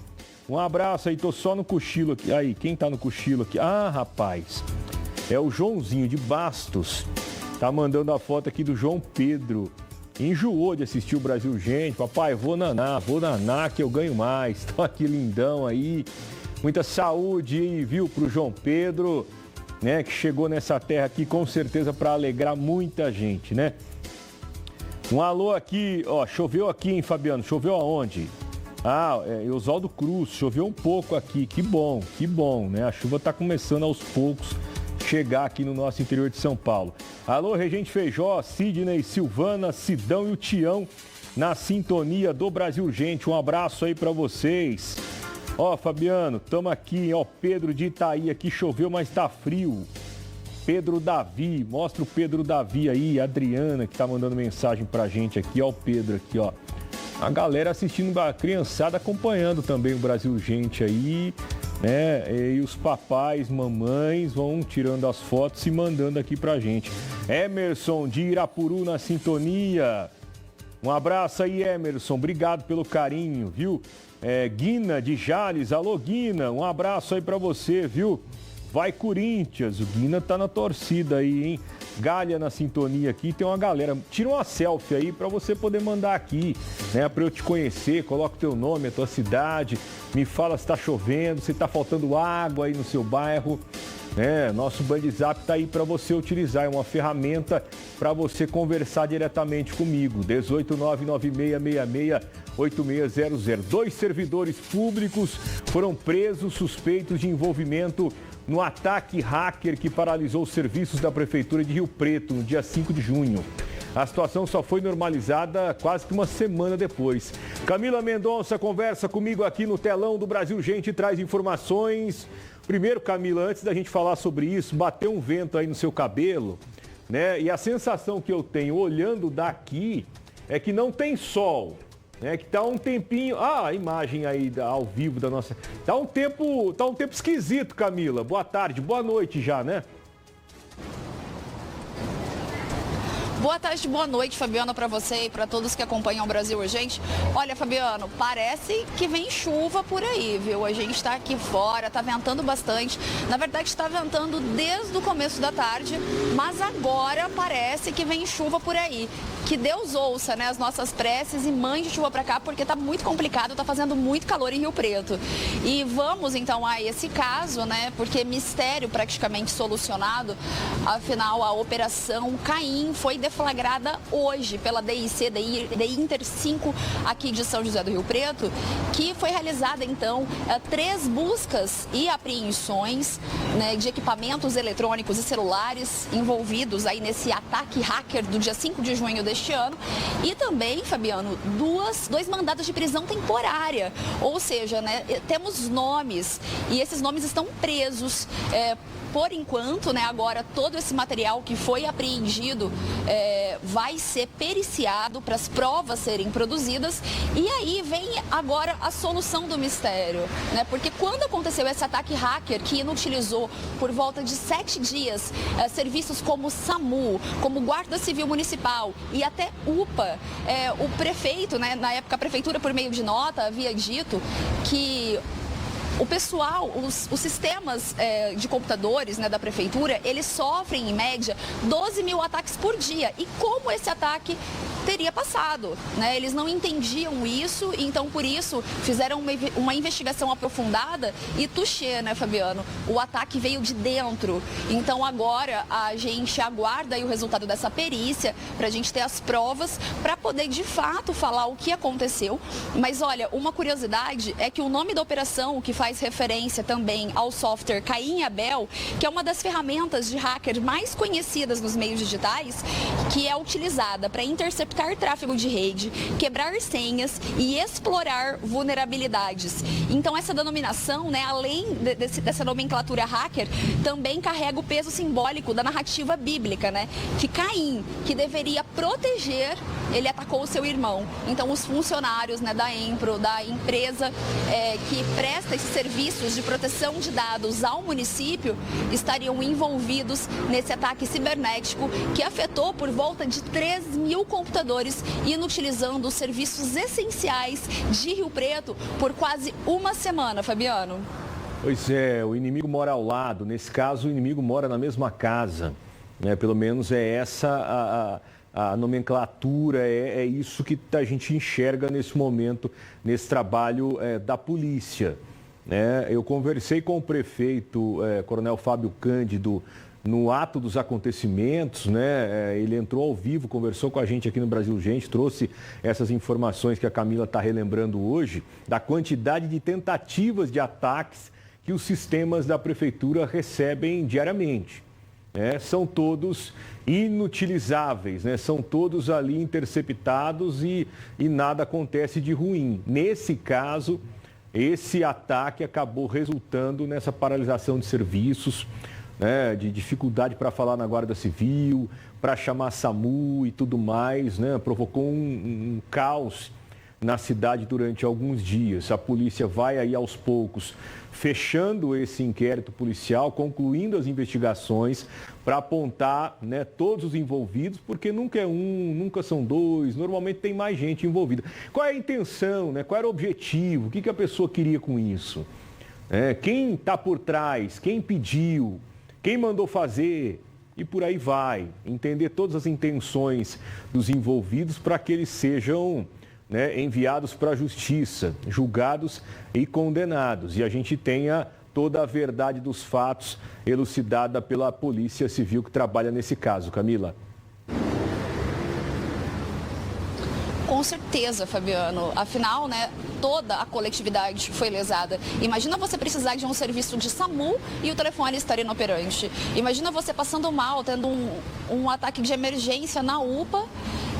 Um abraço aí, tô só no cochilo aqui. Aí, quem tá no cochilo aqui? Ah, rapaz, é o Joãozinho de Bastos. Tá mandando a foto aqui do João Pedro. Enjoou de assistir o Brasil Urgente. Papai, vou naná que eu ganho mais. Tô aqui lindão aí. Muita saúde aí, viu, pro João Pedro, né, que chegou nessa terra aqui com certeza para alegrar muita gente, né? Um alô aqui, ó, choveu aqui, hein, Fabiano? Choveu aonde? Ah, Oswaldo Cruz, choveu um pouco aqui, que bom, né? A chuva tá começando aos poucos chegar aqui no nosso interior de São Paulo. Alô, Regente Feijó, Sidney, Silvana, Sidão e o Tião na sintonia do Brasil Urgente. Um abraço aí para vocês. Ó, Fabiano, tamo aqui, ó, Pedro de Itaí, aqui choveu, mas tá frio. Pedro Davi, mostra o Pedro Davi aí, Adriana, que tá mandando mensagem pra gente aqui, ó, o Pedro aqui, ó. A galera assistindo, a criançada acompanhando também o Brasil Urgente aí, né? E os papais, mamães vão tirando as fotos e mandando aqui pra gente. Emerson de Irapuru na sintonia. Um abraço aí, Emerson, obrigado pelo carinho, viu? Guina de Jales, alô Guina, um abraço aí pra você, viu? Vai Corinthians, o Guina tá na torcida aí, hein? Galha na sintonia aqui, tem uma galera, tira uma selfie aí pra você poder mandar aqui, né? Pra eu te conhecer, coloca o teu nome, a tua cidade, me fala se tá chovendo, se tá faltando água aí no seu bairro, né? Nosso Band Zap tá aí pra você utilizar, é uma ferramenta pra você conversar diretamente comigo, 18996668600. 2 servidores públicos foram presos suspeitos de envolvimento no ataque hacker que paralisou os serviços da Prefeitura de Rio Preto no dia 5 de junho. A situação só foi normalizada quase que uma semana depois. Camila Mendonça conversa comigo aqui no telão do Brasil Urgente e traz informações. Primeiro, Camila, antes da gente falar sobre isso, bateu um vento aí no seu cabelo, né? E a sensação que eu tenho olhando daqui é que não tem sol. Que tá um tempinho... Ah, a imagem aí ao vivo da nossa... Tá um tempo esquisito, Camila. Boa tarde, boa noite já, né? Boa tarde, boa noite, Fabiano, para você e para todos que acompanham o Brasil Urgente. Olha, Fabiano, parece que vem chuva por aí, viu? A gente está aqui fora, tá ventando bastante. Na verdade, está ventando desde o começo da tarde, mas agora parece que vem chuva por aí. Que Deus ouça, né, as nossas preces e mande chuva para cá, porque tá muito complicado, tá fazendo muito calor em Rio Preto. E vamos então a esse caso, né, porque mistério praticamente solucionado. Afinal, a Operação Caim foi deflagrada hoje pela DIC, DI Inter 5, aqui de São José do Rio Preto, que foi realizada então 3 buscas e apreensões, né, de equipamentos eletrônicos e celulares envolvidos aí nesse ataque hacker do dia 5 de junho deste ano, e também, Fabiano, 2 mandados de prisão temporária, ou seja, né, temos nomes e esses nomes estão presos. Por enquanto, né, agora todo esse material que foi apreendido vai ser periciado para as provas serem produzidas. E aí vem agora a solução do mistério, né? Porque quando aconteceu esse ataque hacker que inutilizou por volta de 7 dias serviços como SAMU, como Guarda Civil Municipal e até UPA, o prefeito, né, na época a prefeitura por meio de nota havia dito que o pessoal, os sistemas de computadores, né, da prefeitura, eles sofrem em média 12 mil ataques por dia. E como esse ataque teria passado, né? Eles não entendiam isso, então por isso fizeram uma investigação aprofundada e touché, né, Fabiano? O ataque veio de dentro. Então agora a gente aguarda aí o resultado dessa perícia para a gente ter as provas para poder de fato falar o que aconteceu. Mas olha, uma curiosidade é que o nome da operação, que faz referência também ao software Caim e Abel, que é uma das ferramentas de hacker mais conhecidas nos meios digitais, que é utilizada para interceptar tráfego de rede, quebrar senhas e explorar vulnerabilidades. Então essa denominação, né, além dessa nomenclatura hacker, também carrega o peso simbólico da narrativa bíblica, né, que Caim, que deveria proteger, ele atacou o seu irmão. Então os funcionários, né, da Empro, da empresa que presta esses serviços de proteção de dados ao município, estariam envolvidos nesse ataque cibernético que afetou por volta de 3 mil computadores, inutilizando os serviços essenciais de Rio Preto por quase uma semana, Fabiano. Pois é, o inimigo mora ao lado. Nesse caso, o inimigo mora na mesma casa, né? Pelo menos é essa a nomenclatura, é isso que a gente enxerga nesse momento, nesse trabalho da polícia. Eu conversei com o prefeito, Coronel Fábio Cândido, no ato dos acontecimentos, né? Ele entrou ao vivo, conversou com a gente aqui no Brasil Urgente, trouxe essas informações que a Camila está relembrando hoje, da quantidade de tentativas de ataques que os sistemas da prefeitura recebem diariamente. São todos inutilizáveis, né? São todos ali interceptados e nada acontece de ruim. Nesse caso, esse ataque acabou resultando nessa paralisação de serviços, né, de dificuldade para falar na Guarda Civil, para chamar SAMU e tudo mais, né? Provocou um caos na cidade durante alguns dias. A polícia vai aí aos poucos fechando esse inquérito policial, concluindo as investigações para apontar, né, todos os envolvidos, porque nunca é um, nunca são dois, normalmente tem mais gente envolvida. Qual é a intenção, né? Qual era o objetivo? O que a pessoa queria com isso? Quem está por trás? Quem pediu? Quem mandou fazer? E por aí vai. Entender todas as intenções dos envolvidos para que eles sejam, né, enviados para a justiça, julgados e condenados. E a gente tenha toda a verdade dos fatos elucidada pela Polícia Civil que trabalha nesse caso. Camila. Com certeza, Fabiano. Afinal, né, toda a coletividade foi lesada. Imagina você precisar de um serviço de SAMU e o telefone estar inoperante. Imagina você passando mal, tendo um ataque de emergência na UPA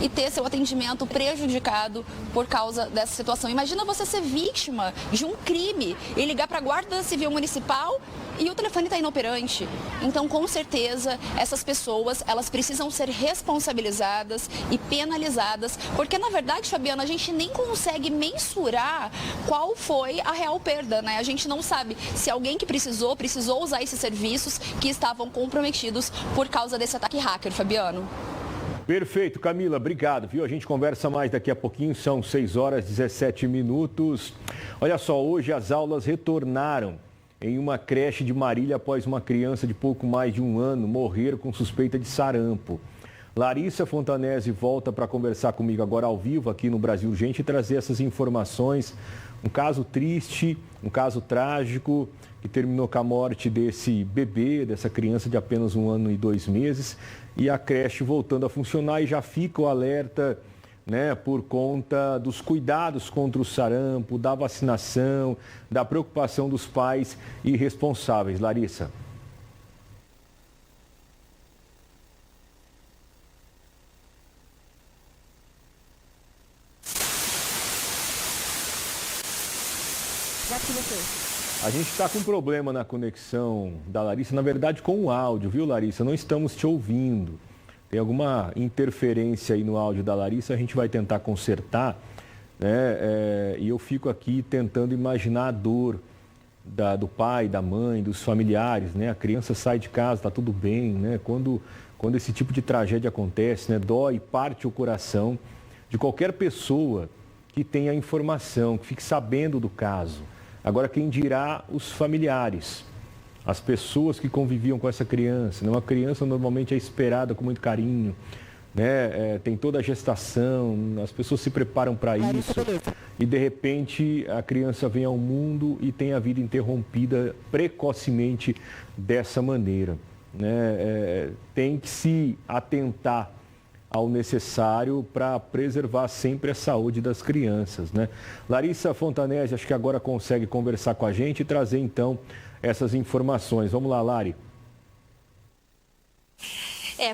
e ter seu atendimento prejudicado por causa dessa situação. Imagina você ser vítima de um crime e ligar para a Guarda Civil Municipal e o telefone está inoperante. Então, com certeza, essas pessoas, elas precisam ser responsabilizadas e penalizadas, porque, na verdade, Fabiana, a gente nem consegue mensurar qual foi a real perda, né? A gente não sabe se alguém que precisou usar esses serviços que estavam comprometidos por causa desse ataque hacker, Fabiano. Perfeito, Camila, obrigado, viu? A gente conversa mais daqui a pouquinho, são 6h17. Olha só, hoje as aulas retornaram em uma creche de Marília após uma criança de pouco mais de um ano morrer com suspeita de sarampo. Larissa Fontanese volta para conversar comigo agora ao vivo aqui no Brasil Urgente e trazer essas informações. Um caso triste, um caso trágico que terminou com a morte desse bebê, dessa criança de apenas 1 ano e 2 meses. E a creche voltando a funcionar e já fica o alerta, né, por conta dos cuidados contra o sarampo, da vacinação, da preocupação dos pais e responsáveis. Larissa. A gente está com um problema na conexão da Larissa, na verdade com o áudio, viu, Larissa? Não estamos te ouvindo. Tem alguma interferência aí no áudio da Larissa, a gente vai tentar consertar, né? E eu fico aqui tentando imaginar a dor do pai, da mãe, dos familiares, né? A criança sai de casa, está tudo bem, né? Quando esse tipo de tragédia acontece, né? Dói, parte o coração de qualquer pessoa que tenha informação, que fique sabendo do caso. Agora, quem dirá os familiares, as pessoas que conviviam com essa criança, né? Uma criança normalmente é esperada com muito carinho, né? Tem toda a gestação, as pessoas se preparam para isso e de repente a criança vem ao mundo e tem a vida interrompida precocemente dessa maneira, né? Tem que se atentar ao necessário para preservar sempre a saúde das crianças, né? Larissa Fontanesi, acho que agora consegue conversar com a gente e trazer então essas informações. Vamos lá, Lari.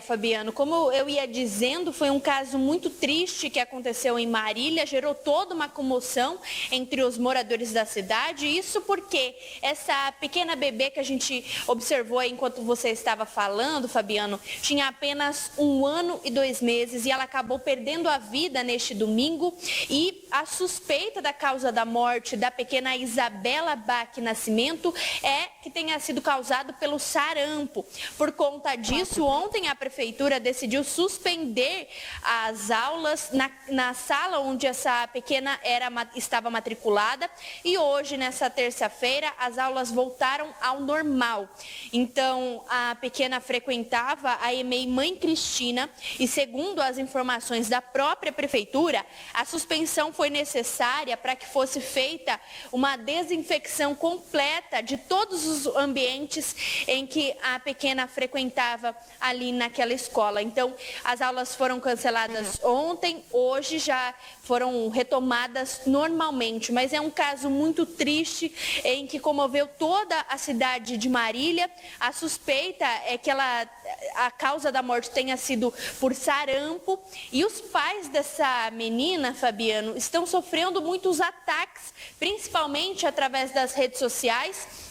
Fabiano, como eu ia dizendo, foi um caso muito triste que aconteceu em Marília, gerou toda uma comoção entre os moradores da cidade. Isso porque essa pequena bebê que a gente observou enquanto você estava falando, Fabiano, tinha apenas 1 ano e 2 meses e ela acabou perdendo a vida neste domingo. E a suspeita da causa da morte da pequena Isabela Bach Nascimento é que tenha sido causado pelo sarampo. Por conta disso, ontem a prefeitura decidiu suspender as aulas na sala onde essa pequena estava matriculada e hoje, nessa terça-feira, as aulas voltaram ao normal. Então, a pequena frequentava a EMEI Mãe Cristina e, segundo as informações da própria prefeitura, a suspensão foi necessária para que fosse feita uma desinfecção completa de todos os ambientes em que a pequena frequentava ali naquela escola. Então, as aulas foram canceladas ontem, hoje já foram retomadas normalmente, mas é um caso muito triste em que comoveu toda a cidade de Marília. A suspeita é que a causa da morte tenha sido por sarampo e os pais dessa menina, Fabiano, estão sofrendo muitos ataques, principalmente através das redes sociais,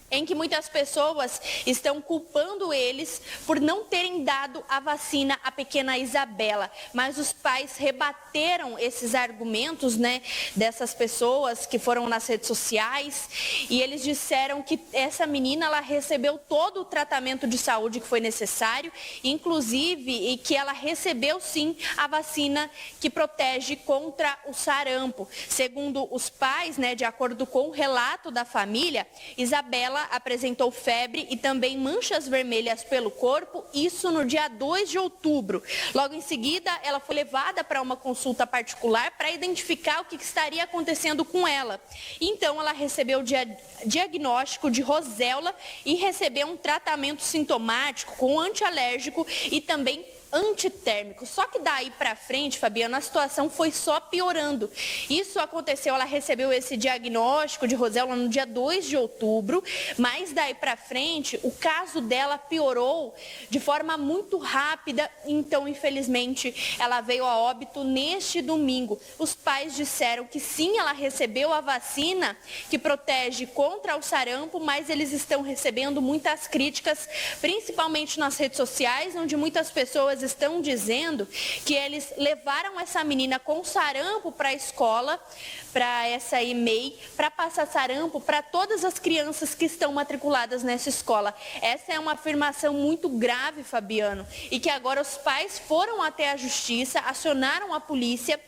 em que muitas pessoas estão culpando eles por não terem dado a vacina à pequena Isabela. Mas os pais rebateram esses argumentos, né, dessas pessoas que foram nas redes sociais e eles disseram que essa menina ela recebeu todo o tratamento de saúde que foi necessário, inclusive, e que ela recebeu sim a vacina que protege contra o sarampo. Segundo os pais, né, de acordo com o relato da família, Isabela apresentou febre e também manchas vermelhas pelo corpo, isso no dia 2 de outubro. Logo em seguida, ela foi levada para uma consulta particular para identificar o que estaria acontecendo com ela. Então, ela recebeu o diagnóstico de roséola e recebeu um tratamento sintomático com antialérgico e também antitérmico. Só que daí para frente, Fabiana, a situação foi só piorando. Isso aconteceu, ela recebeu esse diagnóstico de roséola no dia 2 de outubro, mas daí para frente o caso dela piorou de forma muito rápida, então infelizmente ela veio a óbito neste domingo. Os pais disseram que sim, ela recebeu a vacina que protege contra o sarampo, mas eles estão recebendo muitas críticas, principalmente nas redes sociais, onde muitas pessoas estão dizendo que eles levaram essa menina com sarampo para a escola, para essa EMEI, para passar sarampo para todas as crianças que estão matriculadas nessa escola. Essa é uma afirmação muito grave, Fabiano, e que agora os pais foram até a justiça, acionaram a polícia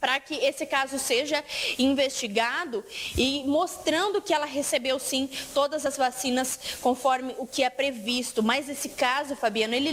para que esse caso seja investigado e mostrando que ela recebeu sim todas as vacinas conforme o que é previsto. Mas esse caso, Fabiano, ele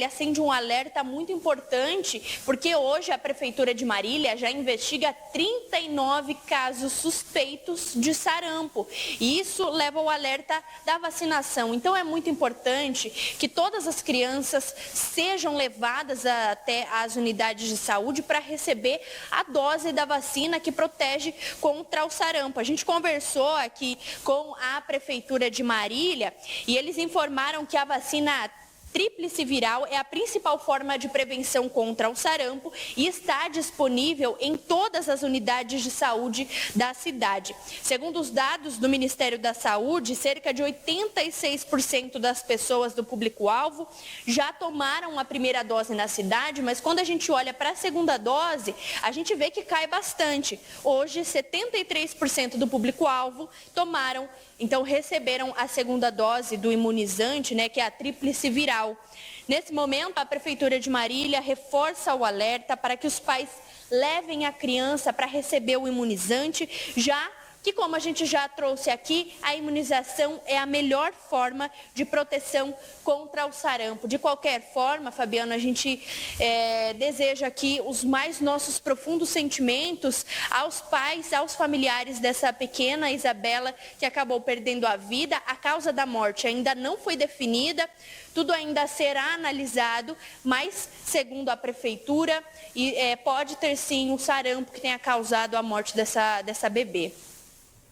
acende um alerta muito importante, porque hoje a Prefeitura de Marília já investiga 39 casos suspeitos de sarampo. E isso leva ao alerta da vacinação. Então é muito importante que todas as crianças sejam levadas até as unidades de saúde para receber a dose da vacina que protege contra o sarampo. A gente conversou aqui com a Prefeitura de Marília e eles informaram que a vacina Tríplice viral é a principal forma de prevenção contra o sarampo e está disponível em todas as unidades de saúde da cidade. Segundo os dados do Ministério da Saúde, cerca de 86% das pessoas do público-alvo já tomaram a primeira dose na cidade, mas quando a gente olha para a segunda dose, a gente vê que cai bastante. Hoje, 73% do público-alvo receberam a segunda dose do imunizante, que é a tríplice viral. Nesse momento, a Prefeitura de Marília reforça o alerta para que os pais levem a criança para receber o imunizante, já que, como a gente já trouxe aqui, a imunização é a melhor forma de proteção contra o sarampo. De qualquer forma, Fabiano, a gente deseja aqui os mais nossos profundos sentimentos aos pais, aos familiares dessa pequena Isabela, que acabou perdendo a vida. A causa da morte ainda não foi definida, tudo ainda será analisado, mas, segundo a Prefeitura, pode ter sim um sarampo que tenha causado a morte dessa bebê.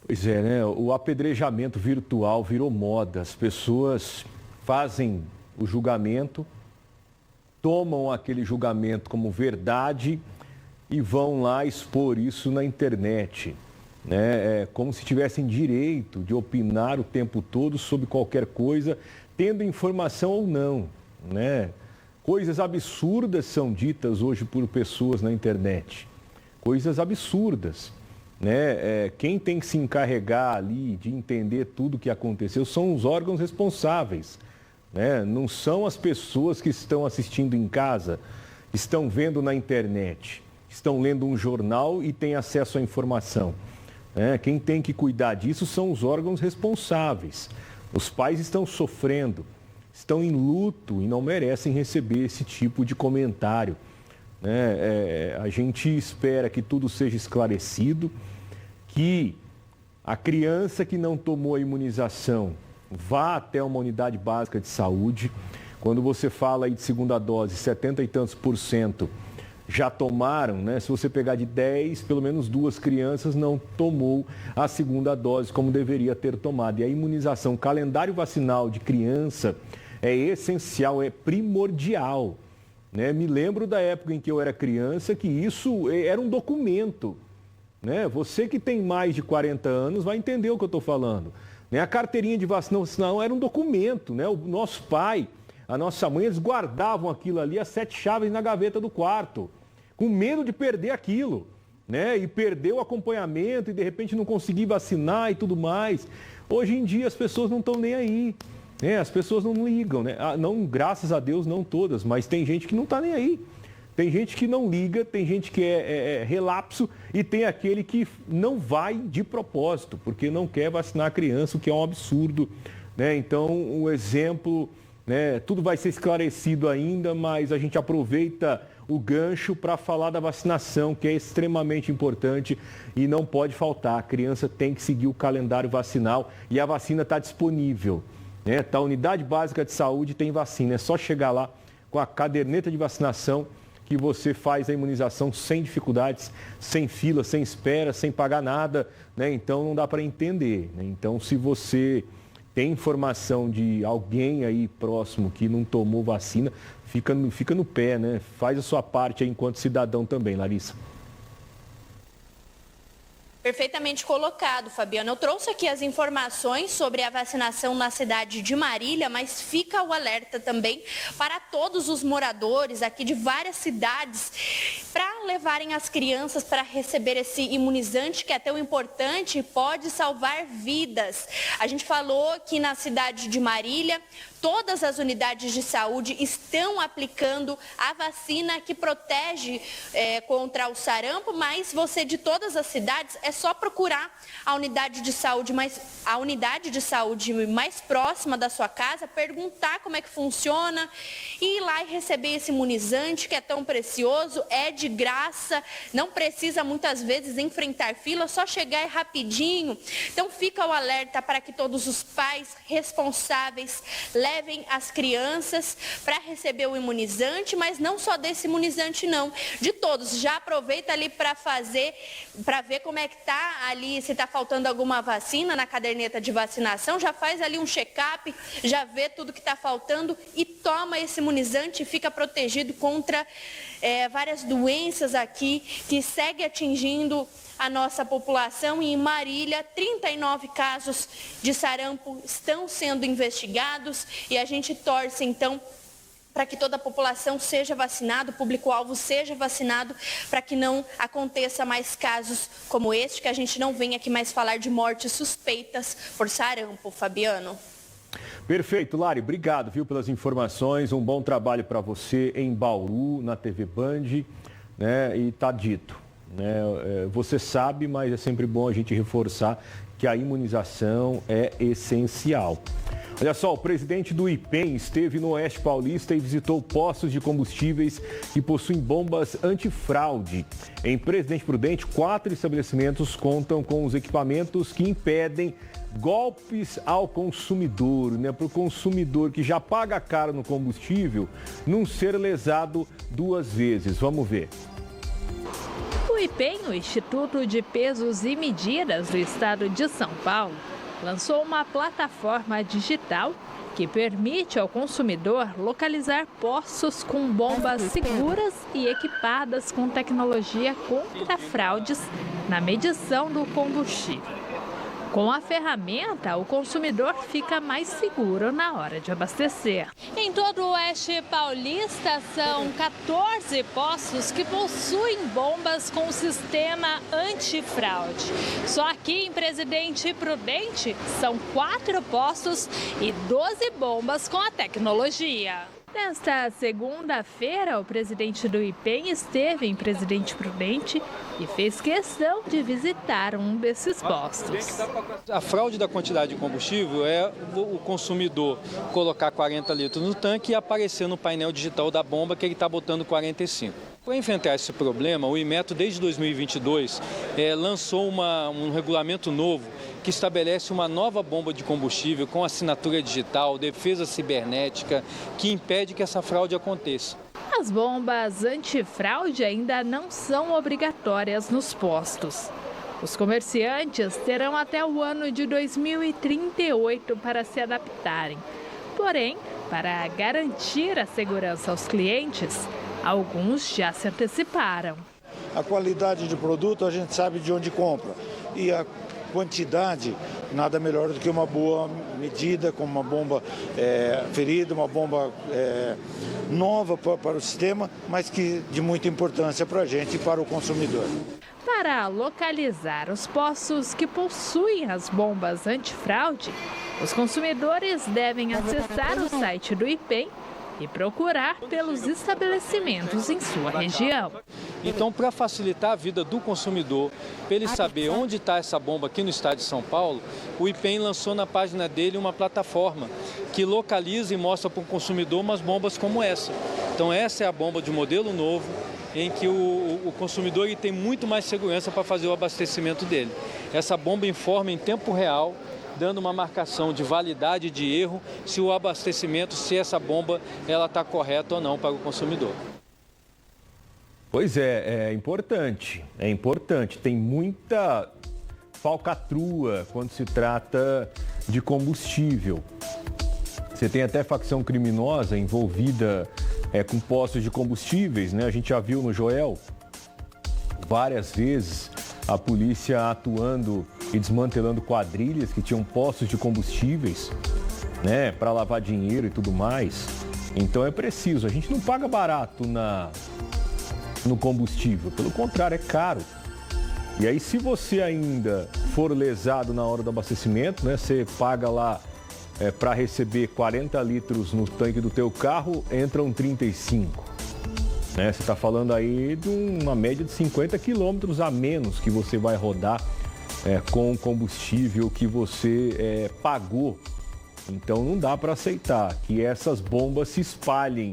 Pois é, né? O apedrejamento virtual virou moda. As pessoas fazem o julgamento, tomam aquele julgamento como verdade e vão lá expor isso na internet, né? É como se tivessem direito de opinar o tempo todo sobre qualquer coisa, tendo informação ou não, né? Coisas absurdas são ditas hoje por pessoas na internet. Coisas absurdas. Né? Quem tem que se encarregar ali de entender tudo o que aconteceu são os órgãos responsáveis, né? Não são as pessoas que estão assistindo em casa, estão vendo na internet, estão lendo um jornal e têm acesso à informação, né? Quem tem que cuidar disso são os órgãos responsáveis. Os pais estão sofrendo, estão em luto e não merecem receber esse tipo de comentário. A gente espera que tudo seja esclarecido, que a criança que não tomou a imunização vá até uma unidade básica de saúde. Quando você fala aí de segunda dose, 70 e tantos % já tomaram, né? Se você pegar de 10, pelo menos 2 crianças não tomou a segunda dose como deveria ter tomado. E a imunização, o calendário vacinal de criança é essencial, é primordial. Né? Me lembro da época em que eu era criança que isso era um documento. Né? Você que tem mais de 40 anos vai entender o que eu estou falando. Né? A carteirinha de vacinação era um documento. Né? O nosso pai, a nossa mãe, eles guardavam aquilo ali, as 7 chaves na gaveta do quarto, com medo de perder aquilo. Né? E perder o acompanhamento e de repente não conseguir vacinar e tudo mais. Hoje em dia as pessoas não estão nem aí. As pessoas não ligam, né? Não, graças a Deus, não todas, mas tem gente que não está nem aí. Tem gente que não liga, tem gente que é relapso e tem aquele que não vai de propósito, porque não quer vacinar a criança, o que é um absurdo. Né? Então, um exemplo, né? Tudo vai ser esclarecido ainda, mas a gente aproveita o gancho para falar da vacinação, que é extremamente importante e não pode faltar. A criança tem que seguir o calendário vacinal e a vacina está disponível. A unidade básica de saúde tem vacina, é só chegar lá com a caderneta de vacinação que você faz a imunização sem dificuldades, sem fila, sem espera, sem pagar nada, né? Então não dá para entender. Né? Então se você tem informação de alguém aí próximo que não tomou vacina, fica no pé, né? Faz a sua parte aí enquanto cidadão também, Larissa. Perfeitamente colocado, Fabiano. Eu trouxe aqui as informações sobre a vacinação na cidade de Marília, mas fica o alerta também para todos os moradores aqui de várias cidades para levarem as crianças para receber esse imunizante que é tão importante e pode salvar vidas. A gente falou que na cidade de Marília, todas as unidades de saúde estão aplicando a vacina que protege contra o sarampo, mas você de todas as cidades é só procurar a unidade de saúde mais próxima da sua casa, perguntar como é que funciona e ir lá e receber esse imunizante que é tão precioso, é de graça, não precisa muitas vezes enfrentar fila, só chegar rapidinho. Então fica o alerta para que todos os pais responsáveis levem levem as crianças para receber o imunizante, mas não só desse imunizante não, de todos. Já aproveita ali para ver como é que está ali, se está faltando alguma vacina na caderneta de vacinação, já faz ali um check-up, já vê tudo que está faltando e toma esse imunizante e fica protegido contra várias doenças aqui que segue atingindo a nossa população. E em Marília, 39 casos de sarampo estão sendo investigados e a gente torce então para que toda a população seja vacinada, o público-alvo seja vacinado, para que não aconteça mais casos como este, que a gente não venha aqui mais falar de mortes suspeitas por sarampo. Fabiano. Perfeito, Lari. Obrigado, viu, pelas informações. Um bom trabalho para você em Bauru, na TV Band, né? E tá dito, né? Você sabe, mas é sempre bom a gente reforçar que a imunização é essencial. Olha só, o presidente do IPEM esteve no Oeste Paulista e visitou postos de combustíveis que possuem bombas antifraude. Em Presidente Prudente, 4 estabelecimentos contam com os equipamentos que impedem golpes ao consumidor, né? Para o consumidor que já paga caro no combustível não ser lesado 2 vezes. Vamos ver. O IPEM, o Instituto de Pesos e Medidas do Estado de São Paulo, lançou uma plataforma digital que permite ao consumidor localizar postos com bombas seguras e equipadas com tecnologia contra fraudes na medição do combustível. Com a ferramenta, o consumidor fica mais seguro na hora de abastecer. Em todo o Oeste Paulista, são 14 postos que possuem bombas com sistema antifraude. Só aqui em Presidente Prudente, são 4 postos e 12 bombas com a tecnologia. Nesta segunda-feira, o presidente do IPEM esteve em Presidente Prudente e fez questão de visitar um desses postos. A fraude da quantidade de combustível é o consumidor colocar 40 litros no tanque e aparecer no painel digital da bomba que ele está botando 45. Para enfrentar esse problema, o Inmetro, desde 2022, lançou um regulamento novo que estabelece uma nova bomba de combustível com assinatura digital, defesa cibernética, que impede que essa fraude aconteça. As bombas antifraude ainda não são obrigatórias nos postos. Os comerciantes terão até o ano de 2038 para se adaptarem. Porém, para garantir a segurança aos clientes, alguns já se anteciparam. A qualidade de produto a gente sabe de onde compra e a quantidade nada melhor do que uma boa medida, como uma bomba ferida, uma bomba nova para o sistema, mas que de muita importância para a gente e para o consumidor. Para localizar os postos que possuem as bombas antifraude, os consumidores devem acessar o site do IPEM e procurar pelos estabelecimentos em sua região. Então, para facilitar a vida do consumidor, para ele saber onde está essa bomba aqui no estado de São Paulo, o IPEM lançou na página dele uma plataforma que localiza e mostra para o consumidor umas bombas como essa. Então, essa é a bomba de modelo novo, em que o consumidor tem muito mais segurança para fazer o abastecimento dele. Essa bomba informa em tempo real, dando uma marcação de validade de erro, se o abastecimento, se essa bomba ela está correta ou não para o consumidor. Pois é importante, Tem muita falcatrua quando se trata de combustível. Você tem até facção criminosa envolvida com postos de combustíveis, né? A gente já viu no Joel várias vezes a polícia atuando e desmantelando quadrilhas que tinham postos de combustíveis, né, para lavar dinheiro e tudo mais. Então é preciso, a gente não paga barato no combustível, pelo contrário, é caro. E aí, se você ainda for lesado na hora do abastecimento, né, você paga lá para receber 40 litros no tanque do teu carro, entram 35. Né? Você está falando aí de uma média de 50 quilômetros a menos que você vai rodar com o combustível que você pagou. Então não dá para aceitar que essas bombas se espalhem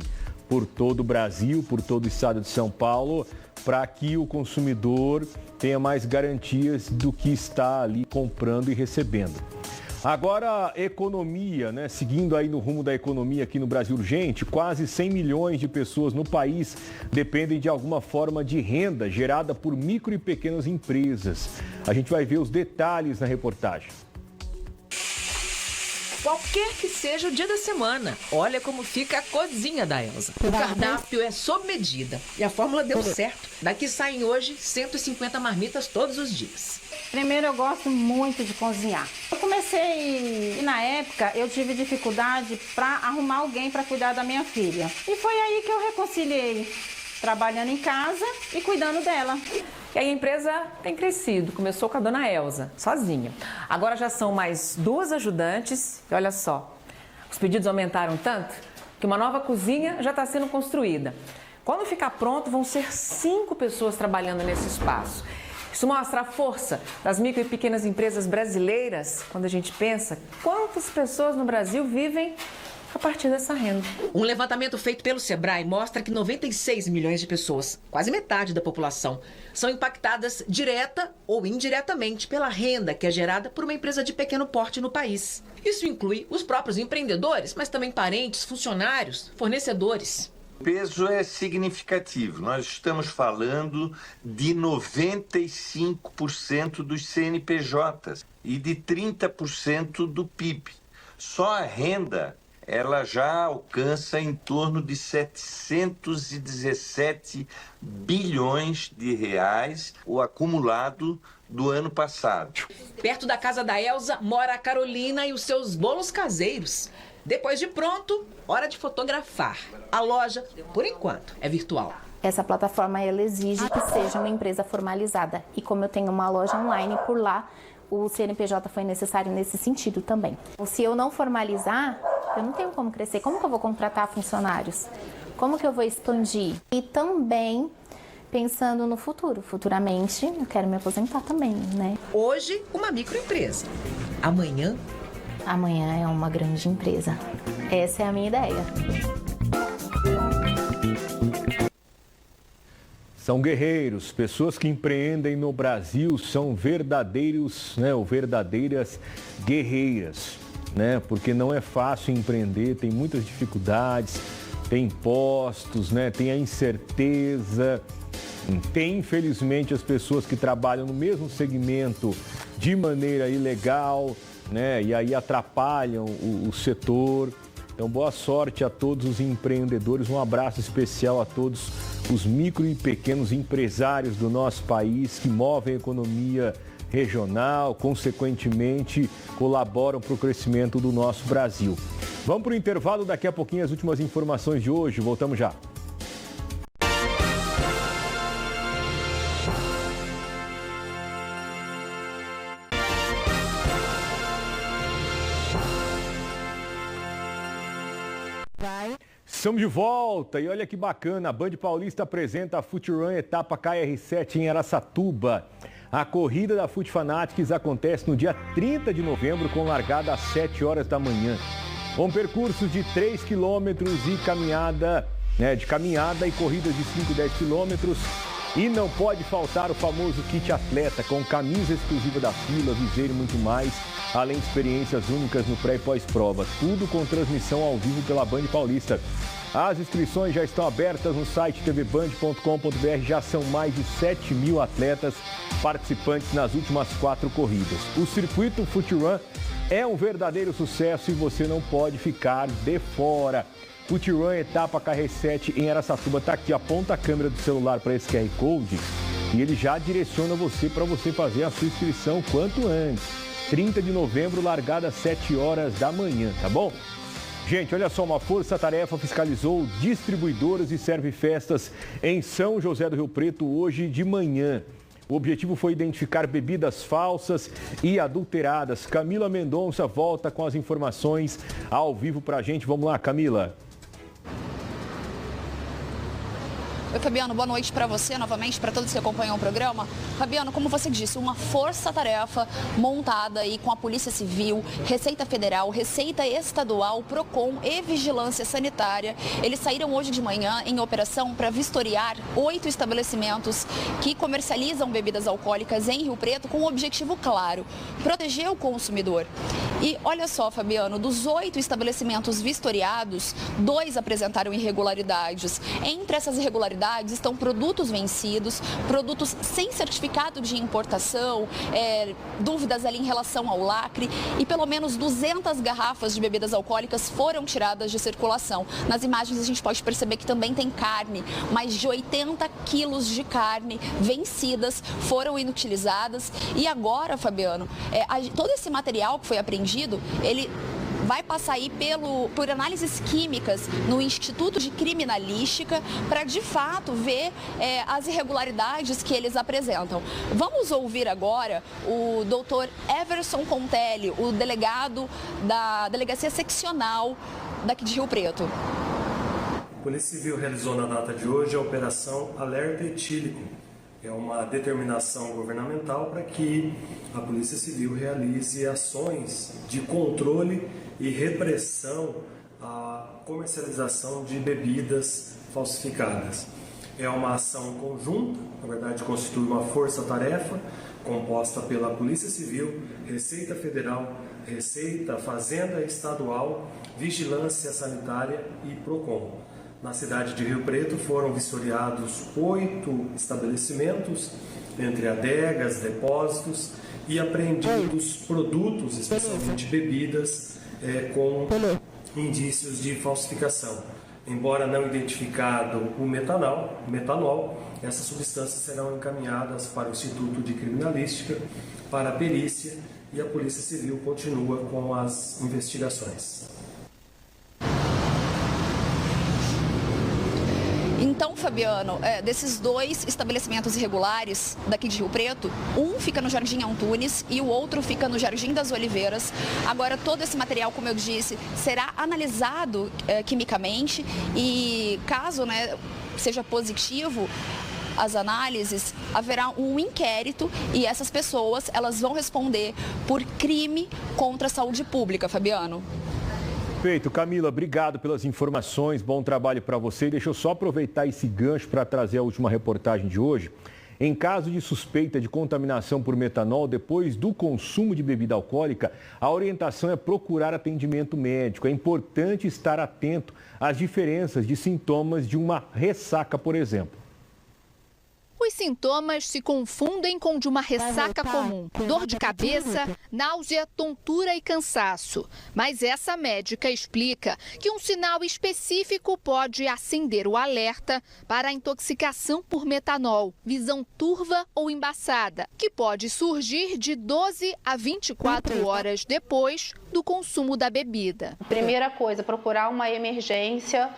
por todo o Brasil, por todo o estado de São Paulo, para que o consumidor tenha mais garantias do que está ali comprando e recebendo. Agora, economia, né? Seguindo aí no rumo da economia aqui no Brasil Urgente, quase 100 milhões de pessoas no país dependem de alguma forma de renda gerada por micro e pequenas empresas. A gente vai ver os detalhes na reportagem. Qualquer que seja o dia da semana, olha como fica a cozinha da Elza. O cardápio é sob medida e a fórmula deu certo. Daqui saem hoje 150 marmitas todos os dias. Primeiro, eu gosto muito de cozinhar. Eu comecei e na época eu tive dificuldade para arrumar alguém para cuidar da minha filha. E foi aí que eu reconciliei, trabalhando em casa e cuidando dela. E aí a empresa tem crescido, começou com a dona Elza, sozinha. Agora já são mais 2 ajudantes e olha só, os pedidos aumentaram tanto que uma nova cozinha já está sendo construída. Quando ficar pronto, vão ser 5 pessoas trabalhando nesse espaço. Isso mostra a força das micro e pequenas empresas brasileiras, quando a gente pensa quantas pessoas no Brasil vivem a partir dessa renda. Um levantamento feito pelo Sebrae mostra que 96 milhões de pessoas, quase metade da população, são impactadas direta ou indiretamente pela renda que é gerada por uma empresa de pequeno porte no país. Isso inclui os próprios empreendedores, mas também parentes, funcionários, fornecedores. O peso é significativo. Nós estamos falando de 95% dos CNPJs e de 30% do PIB. Só a renda ela já alcança em torno de 717 bilhões de reais, o acumulado do ano passado. Perto da casa da Elza mora a Carolina e os seus bolos caseiros. Depois de pronto, hora de fotografar. A loja, por enquanto, é virtual. Essa plataforma ela exige que seja uma empresa formalizada. E como eu tenho uma loja online por lá, o CNPJ foi necessário nesse sentido também. Se eu não formalizar, eu não tenho como crescer. Como que eu vou contratar funcionários? Como que eu vou expandir? E também pensando no futuro. Futuramente, eu quero me aposentar também, né? Hoje, uma microempresa. Amanhã é uma grande empresa. Essa é a minha ideia. São guerreiros, pessoas que empreendem no Brasil são verdadeiros, né, ou verdadeiras guerreiras, né? Porque não é fácil empreender, tem muitas dificuldades, tem impostos, né? Tem a incerteza, tem infelizmente as pessoas que trabalham no mesmo segmento de maneira ilegal, né? E aí atrapalham o setor. Então, boa sorte a todos os empreendedores, um abraço especial a todos os micro e pequenos empresários do nosso país que movem a economia regional, consequentemente colaboram para o crescimento do nosso Brasil. Vamos para o intervalo, daqui a pouquinho as últimas informações de hoje, voltamos já. Estamos de volta e olha que bacana, a Band Paulista apresenta a FootRun etapa KR7 em Araçatuba. A corrida da Foot Fanatics acontece no dia 30 de novembro com largada às 7 horas da manhã. Com percursos de 3 quilômetros e caminhada e corridas de 5 e 10 quilômetros. E não pode faltar o famoso kit atleta com camisa exclusiva da fila, viseiro e muito mais, além de experiências únicas no pré e pós-prova. Tudo com transmissão ao vivo pela Band Paulista. As inscrições já estão abertas no site tvband.com.br. Já são mais de 7 mil atletas participantes nas últimas 4 corridas. O circuito FootRun é um verdadeiro sucesso e você não pode ficar de fora. FootRun etapa KR7 em Araçatuba. Tá aqui, aponta a câmera do celular para esse QR Code e ele já direciona você para você fazer a sua inscrição quanto antes. 30 de novembro, largada às 7 horas da manhã, tá bom? Gente, olha só, uma força-tarefa fiscalizou distribuidoras e serve-festas em São José do Rio Preto hoje de manhã. O objetivo foi identificar bebidas falsas e adulteradas. Camila Mendonça volta com as informações ao vivo pra gente. Vamos lá, Camila. Oi, Fabiano, boa noite para você, novamente, para todos que acompanham o programa. Fabiano, como você disse, uma força-tarefa montada aí com a Polícia Civil, Receita Federal, Receita Estadual, PROCON e Vigilância Sanitária. Eles saíram hoje de manhã em operação para vistoriar 8 estabelecimentos que comercializam bebidas alcoólicas em Rio Preto com um objetivo claro: proteger o consumidor. E olha só, Fabiano, dos 8 estabelecimentos vistoriados, 2 apresentaram irregularidades. Entre essas irregularidades estão produtos vencidos, produtos sem certificado de importação, dúvidas ali em relação ao lacre e pelo menos 200 garrafas de bebidas alcoólicas foram tiradas de circulação. Nas imagens a gente pode perceber que também tem carne, mais de 80 quilos de carne vencidas foram inutilizadas. E agora, Fabiano, todo esse material que foi apreendido, ele vai passar aí por análises químicas no Instituto de Criminalística para, de fato, ver as irregularidades que eles apresentam. Vamos ouvir agora o doutor Everson Contelli, o delegado da Delegacia Seccional daqui de Rio Preto. A Polícia Civil realizou na data de hoje a Operação Alerta Etílico. É uma determinação governamental para que a Polícia Civil realize ações de controle e repressão à comercialização de bebidas falsificadas. É uma ação conjunta, na verdade constitui uma força-tarefa composta pela Polícia Civil, Receita Federal, Receita, Fazenda Estadual, Vigilância Sanitária e PROCON. Na cidade de Rio Preto foram vistoriados 8 estabelecimentos, entre adegas, depósitos e apreendidos produtos, especialmente bebidas, com indícios de falsificação. Embora não identificado o metanol, essas substâncias serão encaminhadas para o Instituto de Criminalística, para a perícia, e a Polícia Civil continua com as investigações. Então, Fabiano, desses 2 estabelecimentos irregulares daqui de Rio Preto, um fica no Jardim Antunes e o outro fica no Jardim das Oliveiras. Agora, todo esse material, como eu disse, será analisado quimicamente e, caso seja positivo as análises, haverá um inquérito e essas pessoas elas vão responder por crime contra a saúde pública, Fabiano. Perfeito. Camila, obrigado pelas informações, bom trabalho para você. Deixa eu só aproveitar esse gancho para trazer a última reportagem de hoje. Em caso de suspeita de contaminação por metanol, depois do consumo de bebida alcoólica, a orientação é procurar atendimento médico. É importante estar atento às diferenças de sintomas de uma ressaca, por exemplo. Os sintomas se confundem com de uma ressaca comum. Dor de cabeça, náusea, tontura e cansaço. Mas essa médica explica que um sinal específico pode acender o alerta para a intoxicação por metanol, visão turva ou embaçada, que pode surgir de 12 a 24 horas depois do consumo da bebida. Primeira coisa, procurar uma emergência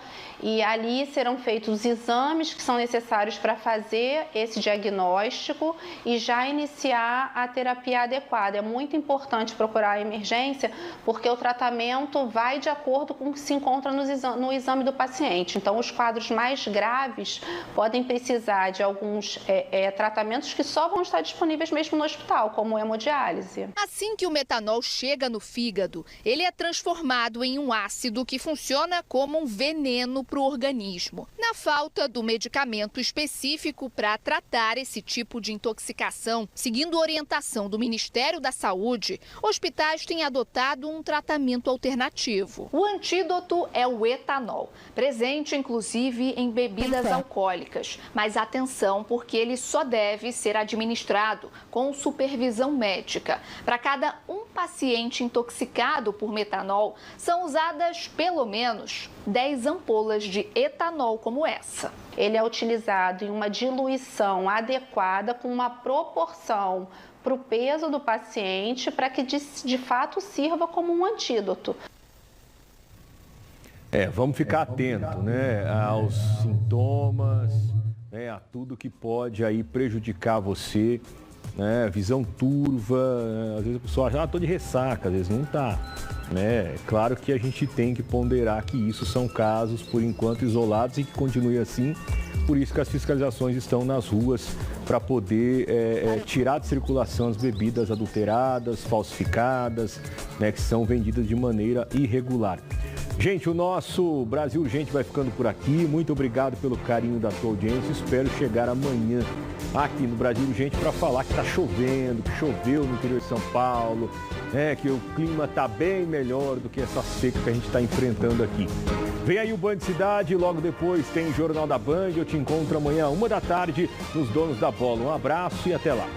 e ali serão feitos os exames que são necessários para fazer esse diagnóstico e já iniciar a terapia adequada. É muito importante procurar a emergência porque o tratamento vai de acordo com o que se encontra no exame do paciente. Então, os quadros mais graves podem precisar de alguns tratamentos que só vão estar disponíveis mesmo no hospital, como hemodiálise. Assim que o metanol chega no fígado, ele é transformado em um ácido que funciona como um veneno para o organismo. Na falta do medicamento específico para tratar esse tipo de intoxicação, seguindo orientação do Ministério da Saúde, hospitais têm adotado um tratamento alternativo. O antídoto é o etanol, presente inclusive em bebidas alcoólicas. Mas atenção, porque ele só deve ser administrado com supervisão médica. Para cada um paciente intoxicado por metanol, são usadas pelo menos 10 ampolas de etanol como essa. Ele é utilizado em uma diluição adequada com uma proporção para o peso do paciente para que de fato sirva como um antídoto. Vamos ficar atento, aos sintomas, a tudo que pode aí prejudicar você, visão turva, às vezes a pessoa acha, estou de ressaca, às vezes não está, Claro que a gente tem que ponderar que isso são casos, por enquanto, isolados e que continue assim, por isso que as fiscalizações estão nas ruas para poder tirar de circulação as bebidas adulteradas, falsificadas, que são vendidas de maneira irregular. Gente, o nosso Brasil Urgente vai ficando por aqui. Muito obrigado pelo carinho da tua audiência. Espero chegar amanhã aqui no Brasil Urgente para falar que está chovendo, que choveu no interior de São Paulo, que o clima está bem melhor do que essa seca que a gente está enfrentando aqui. Vem aí o Band Cidade, logo depois tem Jornal da Band. Eu te encontro amanhã, 13h, nos Donos da Bola. Um abraço e até lá.